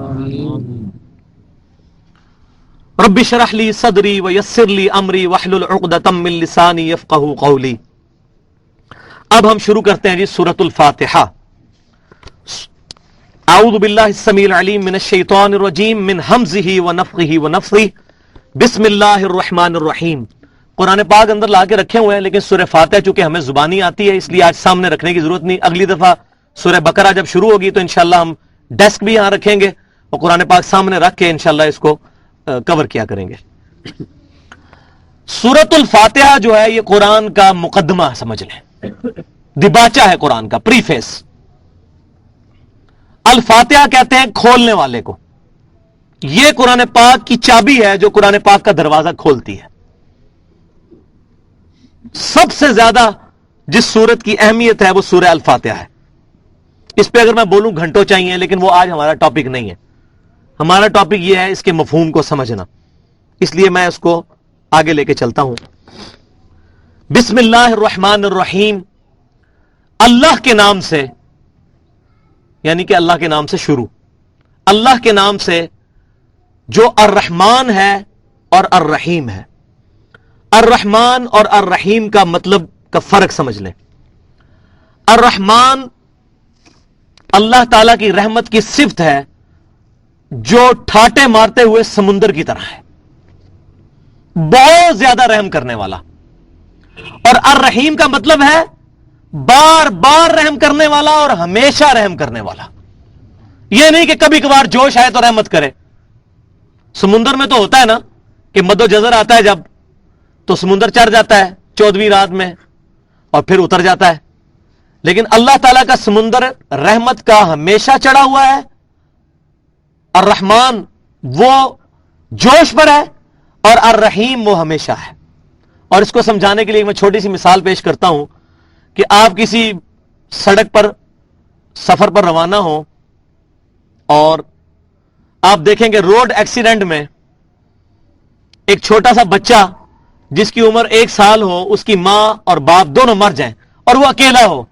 رب اشرح لی صدری ویسر لی امری واحلل عقدۃ من لسانی یفقہوا قولی۔ اب ہم شروع کرتے ہیں جی سورۃ الفاتحہ۔ اعوذ باللہ السمیع العلیم من الشیطان الرجیم من ہمزہ ونفخہ ونفثہ، بسم اللہ الرحمن الرحیم۔ قرآن پاک اندر لا کے رکھے ہوئے ہیں، لیکن سورہ فاتحہ چونکہ ہمیں زبانی آتی ہے اس لیے آج سامنے رکھنے کی ضرورت نہیں۔ اگلی دفعہ سورہ بقرہ جب شروع ہوگی تو انشاءاللہ ہم ڈیسک بھی یہاں رکھیں گے اور قرآن پاک سامنے رکھ کے انشاءاللہ اس کو کور کیا کریں گے۔ سورۃ الفاتحہ جو ہے یہ قرآن کا مقدمہ سمجھ لیں، دباچہ ہے قرآن کا، پریفیس۔ الفاتحہ کہتے ہیں کھولنے والے کو، یہ قرآن پاک کی چابی ہے جو قرآن پاک کا دروازہ کھولتی ہے. سب سے زیادہ جس سورت کی اہمیت ہے وہ سورہ الفاتحہ ہے. اس پہ اگر میں بولوں گھنٹوں چاہیے، لیکن وہ آج ہمارا ٹاپک نہیں ہے. ہمارا ٹاپک یہ ہے اس کے مفہوم کو سمجھنا، اس لیے میں اس کو آگے لے کے چلتا ہوں. بسم اللہ الرحمن الرحیم، اللہ کے نام سے، یعنی کہ اللہ کے نام سے شروع، اللہ کے نام سے جو الرحمن ہے اور الرحیم ہے. الرحمن اور الرحیم کا مطلب کا فرق سمجھ لیں. الرحمن اللہ تعالی کی رحمت کی صفت ہے جو ٹھاٹے مارتے ہوئے سمندر کی طرح ہے، بہت زیادہ رحم کرنے والا. اور الرحیم کا مطلب ہے بار بار رحم کرنے والا اور ہمیشہ رحم کرنے والا. یہ نہیں کہ کبھی کبھار جوش آئے تو رحمت کرے. سمندر میں تو ہوتا ہے نا کہ مد و جزر آتا ہے جب، تو سمندر چڑھ جاتا ہے 14ویں رات میں اور پھر اتر جاتا ہے. لیکن اللہ تعالیٰ کا سمندر رحمت کا ہمیشہ چڑھا ہوا ہے. الرحمن وہ جوش پر ہے اور الرحیم وہ ہمیشہ ہے. اور اس کو سمجھانے کے لیے میں چھوٹی سی مثال پیش کرتا ہوں کہ آپ کسی سڑک پر سفر پر روانہ ہو اور آپ دیکھیں کہ روڈ ایکسیڈنٹ میں ایک چھوٹا سا بچہ جس کی عمر 1 سال ہو، اس کی ماں اور باپ دونوں مر جائیں اور وہ اکیلا ہو.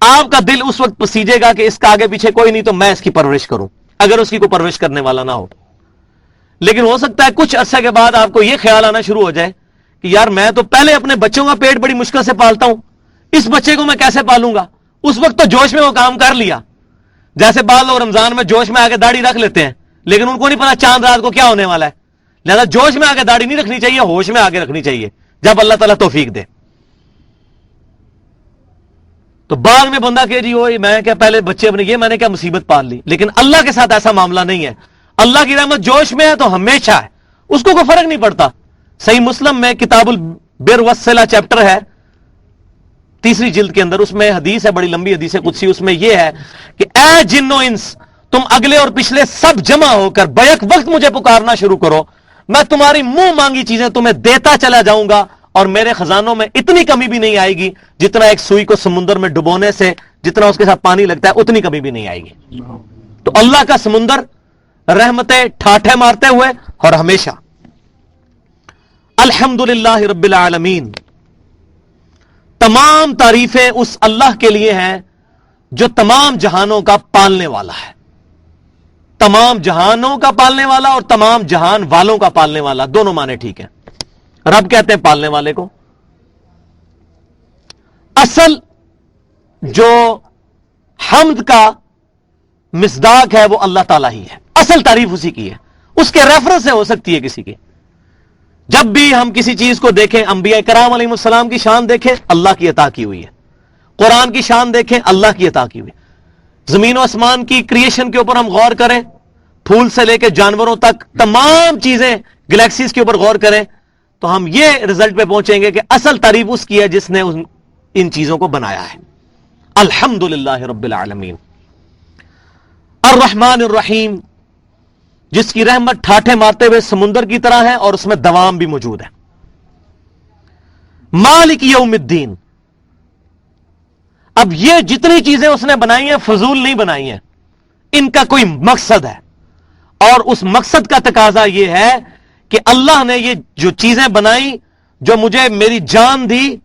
آپ کا دل اس وقت پسیجے گا کہ اس کا آگے پیچھے کوئی نہیں تو میں اس کی پرورش کروں، اگر اس کی کوئی پرورش کرنے والا نہ ہو. لیکن ہو سکتا ہے کچھ عرصے کے بعد آپ کو یہ خیال آنا شروع ہو جائے کہ یار میں تو پہلے اپنے بچوں کا پیٹ بڑی مشکل سے پالتا ہوں، اس بچے کو میں کیسے پالوں گا. اس وقت تو جوش میں وہ کام کر لیا. جیسے بعض لوگ رمضان میں جوش میں آ کے داڑھی رکھ لیتے ہیں، لیکن ان کو نہیں پتا چاند رات کو کیا ہونے والا ہے. لہذا جوش میں آ کے داڑھی نہیں رکھنی چاہیے، ہوش میں آ کے رکھنی چاہیے جب اللہ تعالیٰ توفیق دے. تو بعد میں بندہ کہ جی وہ میں کیا پہلے بچے اپنے یہ میں نے کیا مصیبت پال لی. لیکن اللہ کے ساتھ ایسا معاملہ نہیں ہے. اللہ کی رحمت جوش میں ہے تو ہمیشہ ہے، اس کو کوئی فرق نہیں پڑتا. صحیح مسلم میں کتاب البر والصلہ چیپٹر ہے 3 جلد کے اندر، اس میں حدیث ہے، بڑی لمبی حدیث قدسی. اس میں یہ ہے کہ اے جن و انس، تم اگلے اور پچھلے سب جمع ہو کر بیک وقت مجھے پکارنا شروع کرو، میں تمہاری منہ مانگی چیزیں تمہیں دیتا چلا جاؤں گا، اور میرے خزانوں میں اتنی کمی بھی نہیں آئے گی جتنا ایک سوئی کو سمندر میں ڈبونے سے جتنا اس کے ساتھ پانی لگتا ہے اتنی کمی بھی نہیں آئے گی. تو اللہ کا سمندر رحمتیں ٹھاٹھے مارتے ہوئے اور ہمیشہ. الحمدللہ رب العالمین، تمام تعریفیں اس اللہ کے لیے ہیں جو تمام جہانوں کا پالنے والا ہے. تمام جہانوں کا پالنے والا اور تمام جہان والوں کا پالنے والا، دونوں معنی ٹھیک ہیں. رب کہتے ہیں پالنے والے کو. اصل جو حمد کا مصداق ہے وہ اللہ تعالیٰ ہی ہے، اصل تعریف اسی کی ہے. اس کے ریفرنس سے ہو سکتی ہے کسی کی. جب بھی ہم کسی چیز کو دیکھیں، انبیاء کرام علیہ السلام کی شان دیکھیں، اللہ کی عطا کی ہوئی ہے. قرآن کی شان دیکھیں، اللہ کی عطا کی ہوئی. زمین و آسمان کی کریشن کے اوپر ہم غور کریں، پھول سے لے کے جانوروں تک تمام چیزیں گلیکسیز کے اوپر غور کریں، تو ہم یہ رزلٹ پہ پہنچیں گے کہ اصل تعریف اس کی ہے جس نے ان چیزوں کو بنایا ہے. الحمدللہ رب العالمین. الرحمن الرحیم، جس کی رحمت ٹھاٹھے مارتے ہوئے سمندر کی طرح ہے اور اس میں دوام بھی موجود ہے. مالک یوم الدین، اب یہ جتنی چیزیں اس نے بنائی ہیں فضول نہیں بنائی ہیں، ان کا کوئی مقصد ہے. اور اس مقصد کا تقاضا یہ ہے کہ اللہ نے یہ جو چیزیں بنائی، جو مجھے میری جان دی،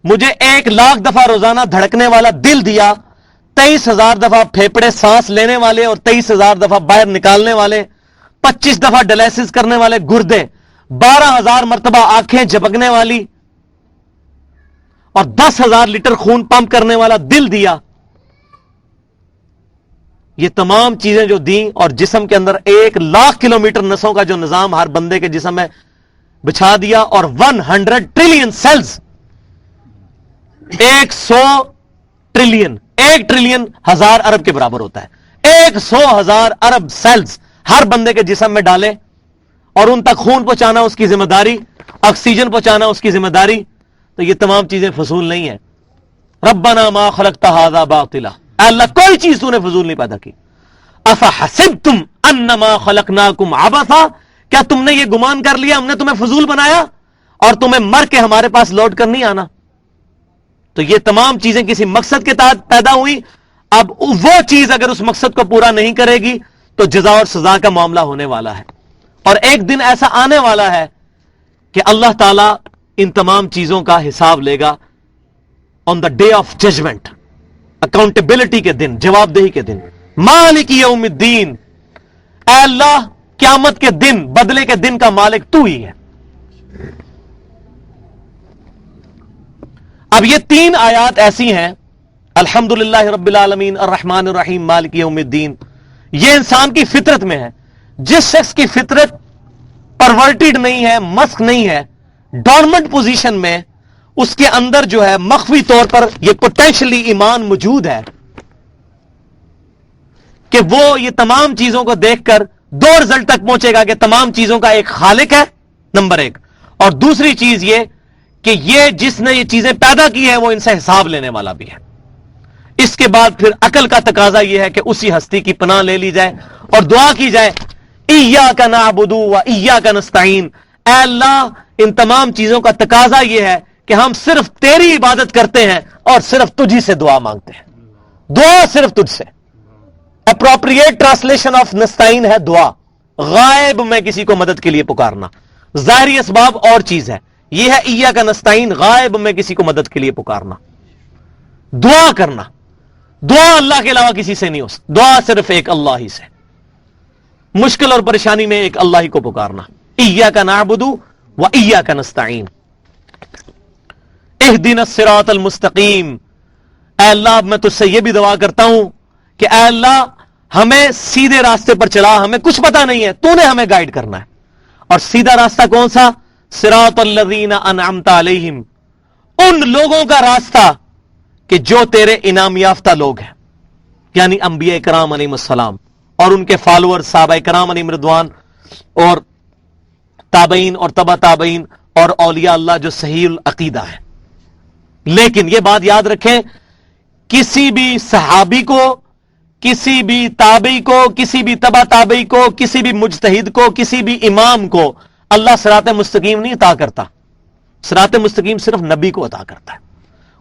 مجھے 1,00,000 دفعہ روزانہ دھڑکنے والا دل دیا، 23,000 دفعہ پھیپڑے سانس لینے والے اور 23,000 دفعہ باہر نکالنے والے، 25 دفعہ ڈیلیسس کرنے والے گردے، 12,000 مرتبہ آنکھیں جھپکنے والی اور 10,000 لیٹر خون پمپ کرنے والا دل دیا. یہ تمام چیزیں جو دیں اور جسم کے اندر 1,00,000 کلومیٹر نسوں کا جو نظام ہر بندے کے جسم میں بچھا دیا، اور 100 ٹریلین سیلز، 100 ٹریلین، 1 ٹریلین 1000 ارب کے برابر ہوتا ہے. 100,000 ارب سیلز ہر بندے کے جسم میں ڈالے اور ان تک خون پہنچانا اس کی ذمہ داری، آکسیجن پہنچانا اس کی ذمہ داری. تو یہ تمام چیزیں فضول نہیں ہیں. ربنا ما خلقت ھذا باطلا، اے اللہ کوئی چیز تو نے فضول نہیں پیدا کی. افحسبتم انما خلقناکم عبثا، کیا تم نے یہ گمان کر لیا ہم نے تمہیں فضول بنایا اور تمہیں مر کے ہمارے پاس لوٹ کر نہیں آنا؟ تو یہ تمام چیزیں کسی مقصد کے تحت پیدا ہوئی. اب وہ چیز اگر اس مقصد کو پورا نہیں کرے گی تو جزا اور سزا کا معاملہ ہونے والا ہے. اور ایک دن ایسا آنے والا ہے کہ اللہ تعالیٰ ان تمام چیزوں کا حساب لے گا on the day of judgement, accountability کے دن، جواب دہی کے دن. مالک یوم الدین، اے اللہ قیامت کے دن، بدلے کے دن کا مالک تو ہی ہے. اب یہ 3 آیات ایسی ہیں، الحمدللہ رب العالمین الرحمن الرحیم مالک یوم الدین، یہ انسان کی فطرت میں ہے. جس شخص کی فطرت پرورٹڈ نہیں ہے، مسک نہیں ہے، ڈورمنٹ پوزیشن میں، اس کے اندر جو ہے مخفی طور پر یہ پوٹینشلی ایمان موجود ہے کہ وہ یہ تمام چیزوں کو دیکھ کر 2 رزلٹ تک پہنچے گا کہ تمام چیزوں کا ایک خالق ہے، نمبر 1، اور دوسری چیز یہ کہ یہ جس نے یہ چیزیں پیدا کی ہیں وہ ان سے حساب لینے والا بھی ہے. اس کے بعد پھر عقل کا تقاضا یہ ہے کہ اسی ہستی کی پناہ لے لی جائے اور دعا کی جائے، ایاک نعبد و ایاک نستعین، اے اللہ ان تمام چیزوں کا تقاضا یہ ہے کہ ہم صرف تیری عبادت کرتے ہیں اور صرف تجھی سے دعا مانگتے ہیں. دعا صرف تجھ سے. اپروپریٹ ٹرانسلیشن آف نستعین ہے دعا، غائب میں کسی کو مدد کے لیے پکارنا. ظاہری اسباب اور چیز ہے، یہ ہے ایاک نستعین، غائب میں کسی کو مدد کے لیے پکارنا، دعا کرنا. دعا اللہ کے علاوہ کسی سے نہیں ہو سکتی، دعا صرف ایک اللہ ہی سے. مشکل اور پریشانی میں ایک اللہ ہی کو پکارنا. ایاک نعبد و ایاک نستعین. اہدنا الصراط المستقیم، اے اللہ میں تجھ سے یہ بھی دعا کرتا ہوں کہ اے اللہ ہمیں سیدھے راستے پر چلا، ہمیں کچھ پتا نہیں ہے، تو نے ہمیں گائیڈ کرنا ہے. اور سیدھا راستہ کون سا؟ صراط الذین انعمت علیہم، ان لوگوں کا راستہ کہ جو تیرے انعام یافتہ لوگ ہیں، یعنی انبیاء کرام علیہم السلام اور ان کے فالوور صحابہ کرام علیہم رضوان اور تابعین اور تبع تابعین اور اولیاء اللہ جو صحیح العقیدہ ہیں. لیکن یہ بات یاد رکھیں، کسی بھی صحابی کو، کسی بھی تابعی کو، کسی بھی تبع تابعی کو، کسی بھی مجتہد کو، کسی بھی امام کو اللہ صراط مستقیم نہیں عطا کرتا. صراط مستقیم صرف نبی کو عطا کرتا ہے.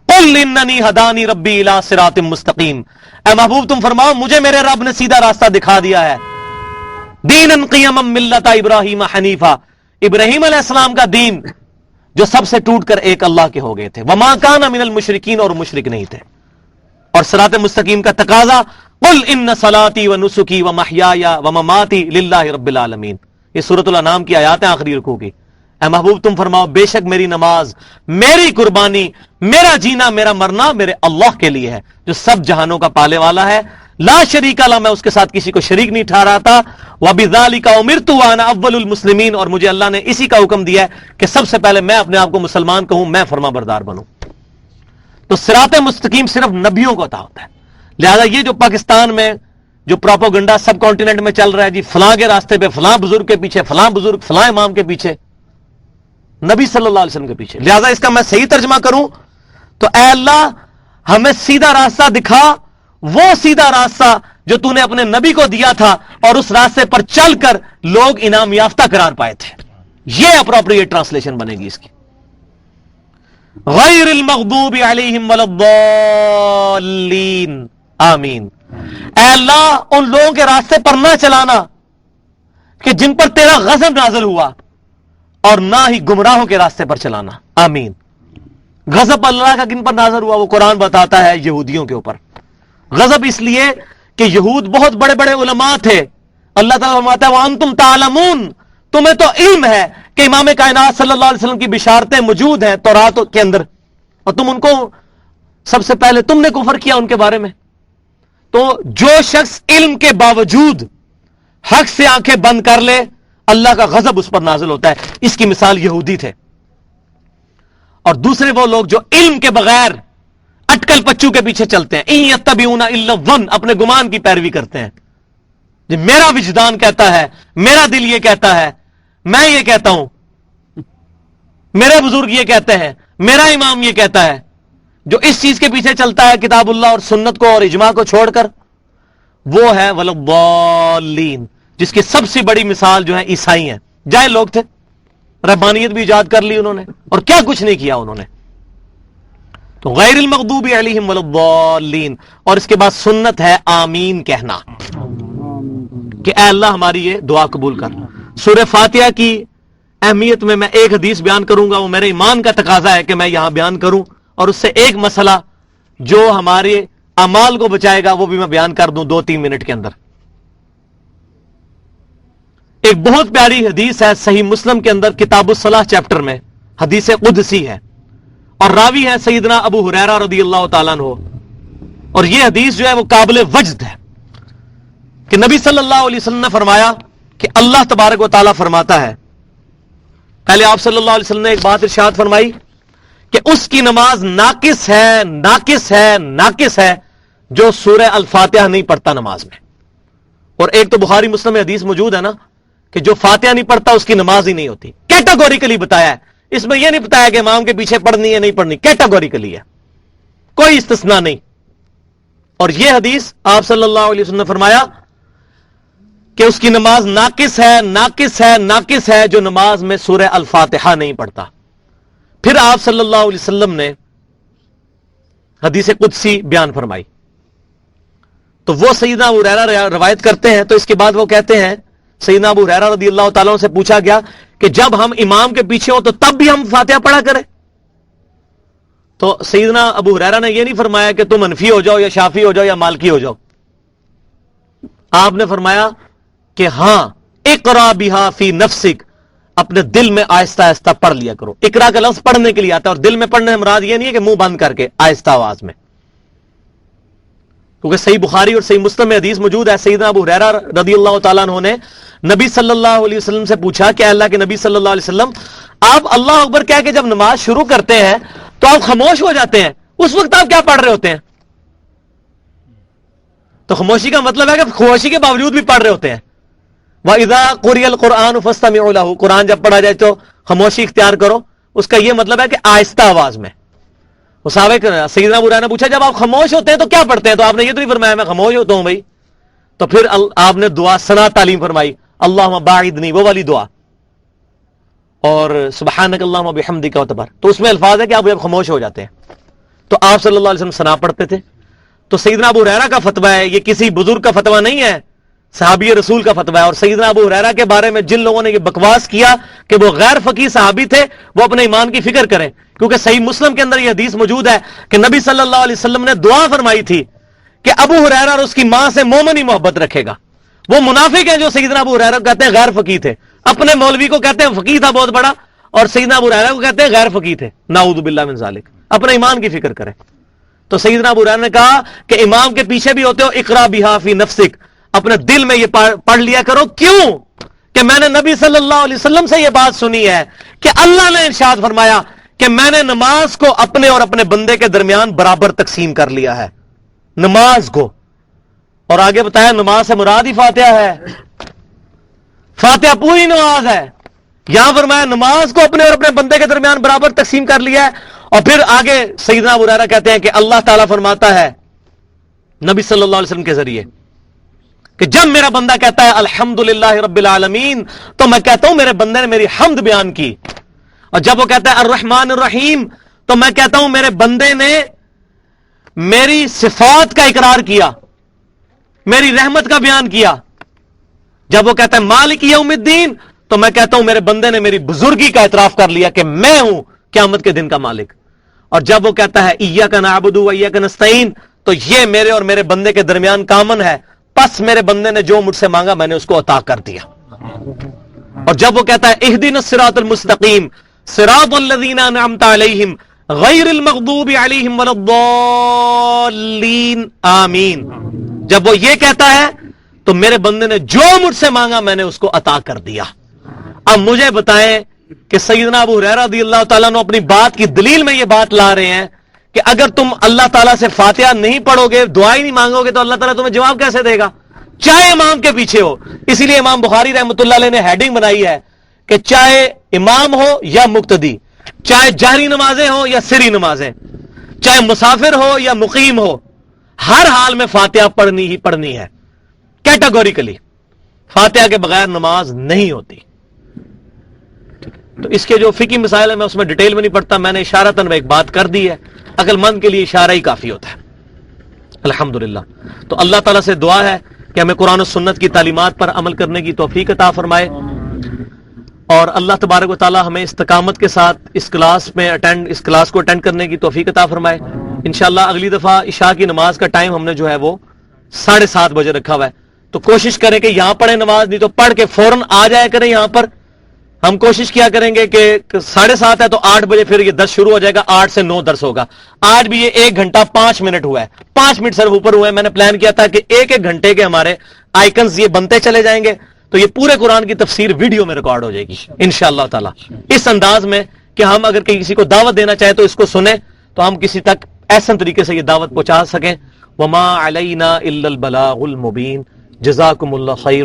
قل اننی ہدانی ربی الی صراط مستقیم، اے محبوب تم فرماؤ مجھے میرے رب نے سیدھا راستہ دکھا دیا ہے. دینا قیما ملت ابراہیم حنیفہ، ابراہیم علیہ السلام کا دین جو سب سے ٹوٹ کر ایک اللہ کے ہو گئے تھے. وما کان من المشرکین، اور مشرک نہیں تھے. اور صراط مستقیم کا تقاضا قل ان صلاتی و نسکی و محیای و مماتی للہ رب العالمین. یہ سورۃ الانعام کی آیات ہیں آخری رکوع کی. اے محبوب تم فرماؤ بے شک میری نماز، میری قربانی، میرا جینا، میرا مرنا میرے اللہ کے لیے ہے جو سب جہانوں کا پالے والا ہے. لا شریک لہ، میں اس کے ساتھ کسی کو شریک نہیں ٹھہراتا. وبذالک امرت وانا اول المسلمین، اور مجھے اللہ نے اسی کا حکم دیا ہے کہ سب سے پہلے میں اپنے آپ کو مسلمان کہوں، میں فرما بردار بنوں. تو صراط مستقیم صرف نبیوں کو عطا ہوتا ہے. لہذا یہ جو پاکستان میں جو پروپیگنڈا سب کانٹیننٹ میں چل رہا ہے، جی فلاں کے راستے پہ، فلاں بزرگ کے پیچھے، فلاں بزرگ، فلاں امام کے پیچھے، نبی صلی اللہ علیہ وسلم کے پیچھے. لہذا اس کا میں صحیح ترجمہ کروں تو اے اللہ ہمیں سیدھا راستہ دکھا، وہ سیدھا راستہ جو تو نے اپنے نبی کو دیا تھا، اور اس راستے پر چل کر لوگ انعام یافتہ قرار پائے تھے. یہ اپروپریٹ ٹرانسلیشن بنے گی اس کی. غیر المغضوب علیہم ولا الضالین، آمین. اے اللہ ان لوگوں کے راستے پر نہ چلانا کہ جن پر تیرا غضب نازل ہوا، اور نہ ہی گمراہوں کے راستے پر چلانا، آمین. غضب اللہ کا کن پر نازل ہوا؟ وہ قرآن بتاتا ہے یہودیوں کے اوپر. غضب اس لیے کہ یہود بہت بڑے بڑے علماء تھے. اللہ تعالیٰ فرماتا ہے وَأَنْتُمْ تَعْلَمُونَ، تمہیں تو علم ہے کہ امام کائنات صلی اللہ علیہ وسلم کی بشارتیں موجود ہیں تورات کے اندر، اور تم ان کو سب سے پہلے تم نے کفر کیا ان کے بارے میں. تو جو شخص علم کے باوجود حق سے آنکھیں بند کر لے، اللہ کا غضب اس پر نازل ہوتا ہے. اس کی مثال یہودی تھے. اور دوسرے وہ لوگ جو علم کے بغیر اٹکل پچو کے پیچھے چلتے ہیں، ان یتبعون الا الظن، اپنے گمان کی پیروی کرتے ہیں. جی میرا وجدان کہتا ہے، میرا دل یہ کہتا ہے، میں یہ کہتا ہوں، میرے بزرگ یہ کہتے ہیں، میرا امام یہ کہتا ہے. جو اس چیز کے پیچھے چلتا ہے کتاب اللہ اور سنت کو اور اجماع کو چھوڑ کر، وہ ہے وَلَضَّالِّينَ، جس کی سب سے بڑی مثال جو ہے عیسائی ہیں. جائے لوگ تھے، رہبانیت بھی ایجاد کر لی انہوں نے، اور کیا کچھ نہیں کیا انہوں نے. تو غیر المغضوب علیہم وَلَضَّالِّينَ. اور اس کے بعد سنت ہے آمین کہنا کہ اے اللہ ہماری یہ دعا قبول کر. سورہ فاتحہ کی اہمیت میں ایک حدیث بیان کروں گا، وہ میرے ایمان کا تقاضا ہے کہ میں یہاں بیان کروں، اور اس سے ایک مسئلہ جو ہمارے اعمال کو بچائے گا وہ بھی میں بیان کر دوں 2-3 منٹ کے اندر. ایک بہت پیاری حدیث ہے صحیح مسلم کے اندر کتاب الصلاح چیپٹر میں، حدیث قدسی ہے، اور راوی ہے سیدنا ابو ہریرہ رضی اللہ تعالیٰ عنہ. اور یہ حدیث جو ہے وہ قابل وجد ہے کہ نبی صلی اللہ علیہ وسلم نے فرمایا کہ اللہ تبارک و تعالیٰ فرماتا ہے. پہلے آپ صلی اللہ علیہ وسلم نے ایک بات ارشاد فرمائی کہ اس کی نماز ناقص ہے، ناقص ہے، ناقص ہے جو سورہ الفاتحہ نہیں پڑھتا نماز میں. اور ایک تو بخاری مسلم میں حدیث موجود ہے نا کہ جو فاتحہ نہیں پڑھتا اس کی نماز ہی نہیں ہوتی. کیٹاگوریکلی بتایا ہے، اس میں یہ نہیں بتایا کہ امام کے پیچھے پڑھنی ہے نہیں پڑھنی، کیٹاگوریکلی ہے، کوئی استثناء نہیں. اور یہ حدیث آپ صلی اللہ علیہ وسلم نے فرمایا کہ اس کی نماز ناقص ہے، ناقص ہے، ناقص ہے جو نماز میں سورہ الفاتحہ نہیں پڑھتا. پھر آپ صلی اللہ علیہ وسلم نے حدیث قدسی بیان فرمائی، تو وہ سیدنا ابو ہریرہ روایت کرتے ہیں. تو اس کے بعد وہ کہتے ہیں، سیدنا ابو ہریرہ رضی اللہ تعالیٰ عنہ سے پوچھا گیا کہ جب ہم امام کے پیچھے ہو تو تب بھی ہم فاتحہ پڑھا کریں؟ تو سیدنا ابو ہریرہ نے یہ نہیں فرمایا کہ تم حنفی ہو جاؤ یا شافعی ہو جاؤ یا مالکی ہو جاؤ. آپ نے فرمایا کہ ہاں اقرا بہا فی نفسک، اپنے دل میں آہستہ آہستہ پڑھ لیا کرو. اقرا کا لفظ پڑھنے کے لیے آتا ہے، اور دل میں پڑھنے سے مراد یہ نہیں ہے کہ منہ بند کر کے، آہستہ آواز میں. کیونکہ صحیح بخاری اور صحیح مسلم میں حدیث موجود ہے، سیدنا ابو ہریرہ رضی اللہ تعالیٰ عنہ نے نبی صلی اللہ علیہ وسلم سے پوچھا کہ اللہ کے نبی صلی اللہ علیہ وسلم، آپ اللہ اکبر کہہ کے جب نماز شروع کرتے ہیں تو آپ خاموش ہو جاتے ہیں، اس وقت آپ کیا پڑھ رہے ہوتے ہیں؟ تو خاموشی کا مطلب ہے کہ خاموشی کے باوجود بھی پڑھ رہے ہوتے ہیں. وَإِذَا قُرِئَ الْقُرْآنُ فَاسْتَمِعُوا لَهُ، قرآن جب پڑھا جائے تو خاموشی اختیار کرو. اس کا یہ مطلب ہے کہ آہستہ آواز میں. سیدنا ابو ہریرہ نے پوچھا جب آپ خاموش ہوتے ہیں تو کیا پڑھتے ہیں؟ تو آپ نے یہ تو نہیں فرمایا میں خاموش ہوتا ہوں بھائی. تو پھر آپ نے دعا ثنا تعلیم فرمائی، اللہم باعدنی، وہ والی دعا، اور سبحانک اللہم وبحمدک وتبار. تو اس میں الفاظ ہے کہ آپ جب خاموش ہو جاتے ہیں. تو آپ صلی اللہ علیہ وسلم ثنا پڑھتے تھے. تو سیدنا ابو ہریرہ کا فتویٰ ہے، یہ کسی بزرگ کا فتویٰ نہیں ہے، صحابی رسول کا فتویٰ ہے. اور سیدنا ابو ہریرہ کے بارے میں جن لوگوں نے یہ بکواس کیا کہ وہ غیر فقیہ صحابی تھے، وہ اپنے ایمان کی فکر کریں. کیونکہ صحیح مسلم کے اندر یہ حدیث موجود ہے کہ نبی صلی اللہ علیہ وسلم نے دعا فرمائی تھی کہ ابو ہریرہ اور اس کی ماں سے مومن ہی محبت رکھے گا. وہ منافق ہیں جو سیدنا ابو ہریرہ کو کہتے ہیں غیر فقیہ تھے، اپنے مولوی کو کہتے ہیں فقیہ تھا بہت بڑا، اور سیدنا ابو ہریرہ کو کہتے ہیں غیر فقیہ تھے. نعوذ باللہ من ذالک. اپنے ایمان کی فکر کریں. تو سیدنا ابو ہریرہ نے کہا کہ امام کے پیچھے بھی ہوتے ہو، اقرا بہا فی نفسک، اپنے دل میں یہ پڑھ لیا کرو. کیوں؟ کہ میں نے نبی صلی اللہ علیہ وسلم سے یہ بات سنی ہے کہ اللہ نے ارشاد فرمایا کہ میں نے نماز کو اپنے اور اپنے بندے کے درمیان برابر تقسیم کر لیا ہے، نماز کو. اور آگے بتایا نماز سے مراد ہی فاتحہ ہے، فاتحہ پوری نماز ہے. یہاں فرمایا نماز کو اپنے اور اپنے بندے کے درمیان برابر تقسیم کر لیا ہے. اور پھر آگے سیدنا ابو ہریرہ کہتے ہیں کہ اللہ تعالیٰ فرماتا ہے نبی صلی اللہ علیہ وسلم کے ذریعے کہ جب میرا بندہ کہتا ہے الحمدللہ رب العالمین تو میں کہتا ہوں میرے بندے نے میری حمد بیان کی. اور جب وہ کہتا ہے الرحمن الرحیم تو میں کہتا ہوں میرے بندے نے میری صفات کا اقرار کیا، میری رحمت کا بیان کیا. جب وہ کہتا ہے مالک یوم الدین تو میں کہتا ہوں میرے بندے نے میری بزرگی کا اعتراف کر لیا کہ میں ہوں قیامت کے دن کا مالک. اور جب وہ کہتا ہے ایاک نعبد و ایاک نستعین تو یہ میرے اور میرے بندے کے درمیان کامن ہے، پس میرے بندے نے جو مجھ سے مانگا میں نے اس کو عطا کر دیا. اور جب وہ کہتا ہے اہدنا الصراط المستقیم صراط الذین انعمت علیہم غیر المغضوب علیہم ولا الضالین آمین، جب وہ یہ کہتا ہے تو میرے بندے نے جو مجھ سے مانگا میں نے اس کو عطا کر دیا. اب مجھے بتائیں کہ سیدنا ابو ہریرہ رضی اللہ تعالیٰ نے اپنی بات کی دلیل میں یہ بات لا رہے ہیں کہ اگر تم اللہ تعالیٰ سے فاتحہ نہیں پڑھو گے، دعا ہی نہیں مانگو گے تو اللہ تعالیٰ تمہیں جواب کیسے دے گا؟ چاہے امام کے پیچھے ہو. اسی لیے امام بخاری رحمۃ اللہ علیہ نے ہیڈنگ بنائی ہے کہ چاہے امام ہو یا مقتدی، چاہے جہری نمازیں ہو یا سری نمازیں، چاہے مسافر ہو یا مقیم ہو، ہر حال میں فاتحہ پڑھنی ہی پڑھنی ہے. کیٹاگوریکلی فاتحہ کے بغیر نماز نہیں ہوتی. تو اس کے جو فقہی مسائل ہیں میں اس میں ڈیٹیل میں نہیں پڑھتا, میں نے اشارتاً ایک بات کر دی ہے, عقل مند کے لیے اشارہ ہی کافی ہوتا ہے. الحمدللہ. تو اللہ تعالیٰ سے دعا ہے کہ ہمیں قرآن و سنت کی تعلیمات پر عمل کرنے کی توفیق عطا فرمائے, اور اللہ تبارک و تعالیٰ ہمیں استقامت کے ساتھ اس کلاس کو اٹینڈ کرنے کی توفیق عطا فرمائے. انشاءاللہ اگلی دفعہ عشاء کی نماز کا ٹائم ہم نے جو ہے وہ 7:30 بجے رکھا ہوا ہے, تو کوشش کریں کہ یہاں پڑھیں نماز, نہیں تو پڑھ کے فوراً آ جایا کریں یہاں پر. ہم کوشش کیا کریں گے کہ 7:30 ہے تو 8 بجے پھر یہ 10 شروع ہو جائے گا, 8 سے 9 درس ہوگا. آج بھی یہ 1 گھنٹہ 5 منٹ ہوا ہے, 5 منٹ صرف اوپر ہوئے ہیں. میں نے پلان کیا تھا کہ 1 گھنٹے کے ہمارے آئیکنز یہ بنتے چلے جائیں گے, تو یہ پورے قرآن کی تفسیر ویڈیو میں ریکارڈ ہو جائے گی انشاءاللہ تعالی, اس انداز میں کہ ہم اگر کسی کو دعوت دینا چاہیں تو اس کو سنیں, تو ہم کسی تک احسن طریقے سے یہ دعوت پہنچا سکیں. وما علینا الا البلاغ المبین. جزاکم اللہ خیر.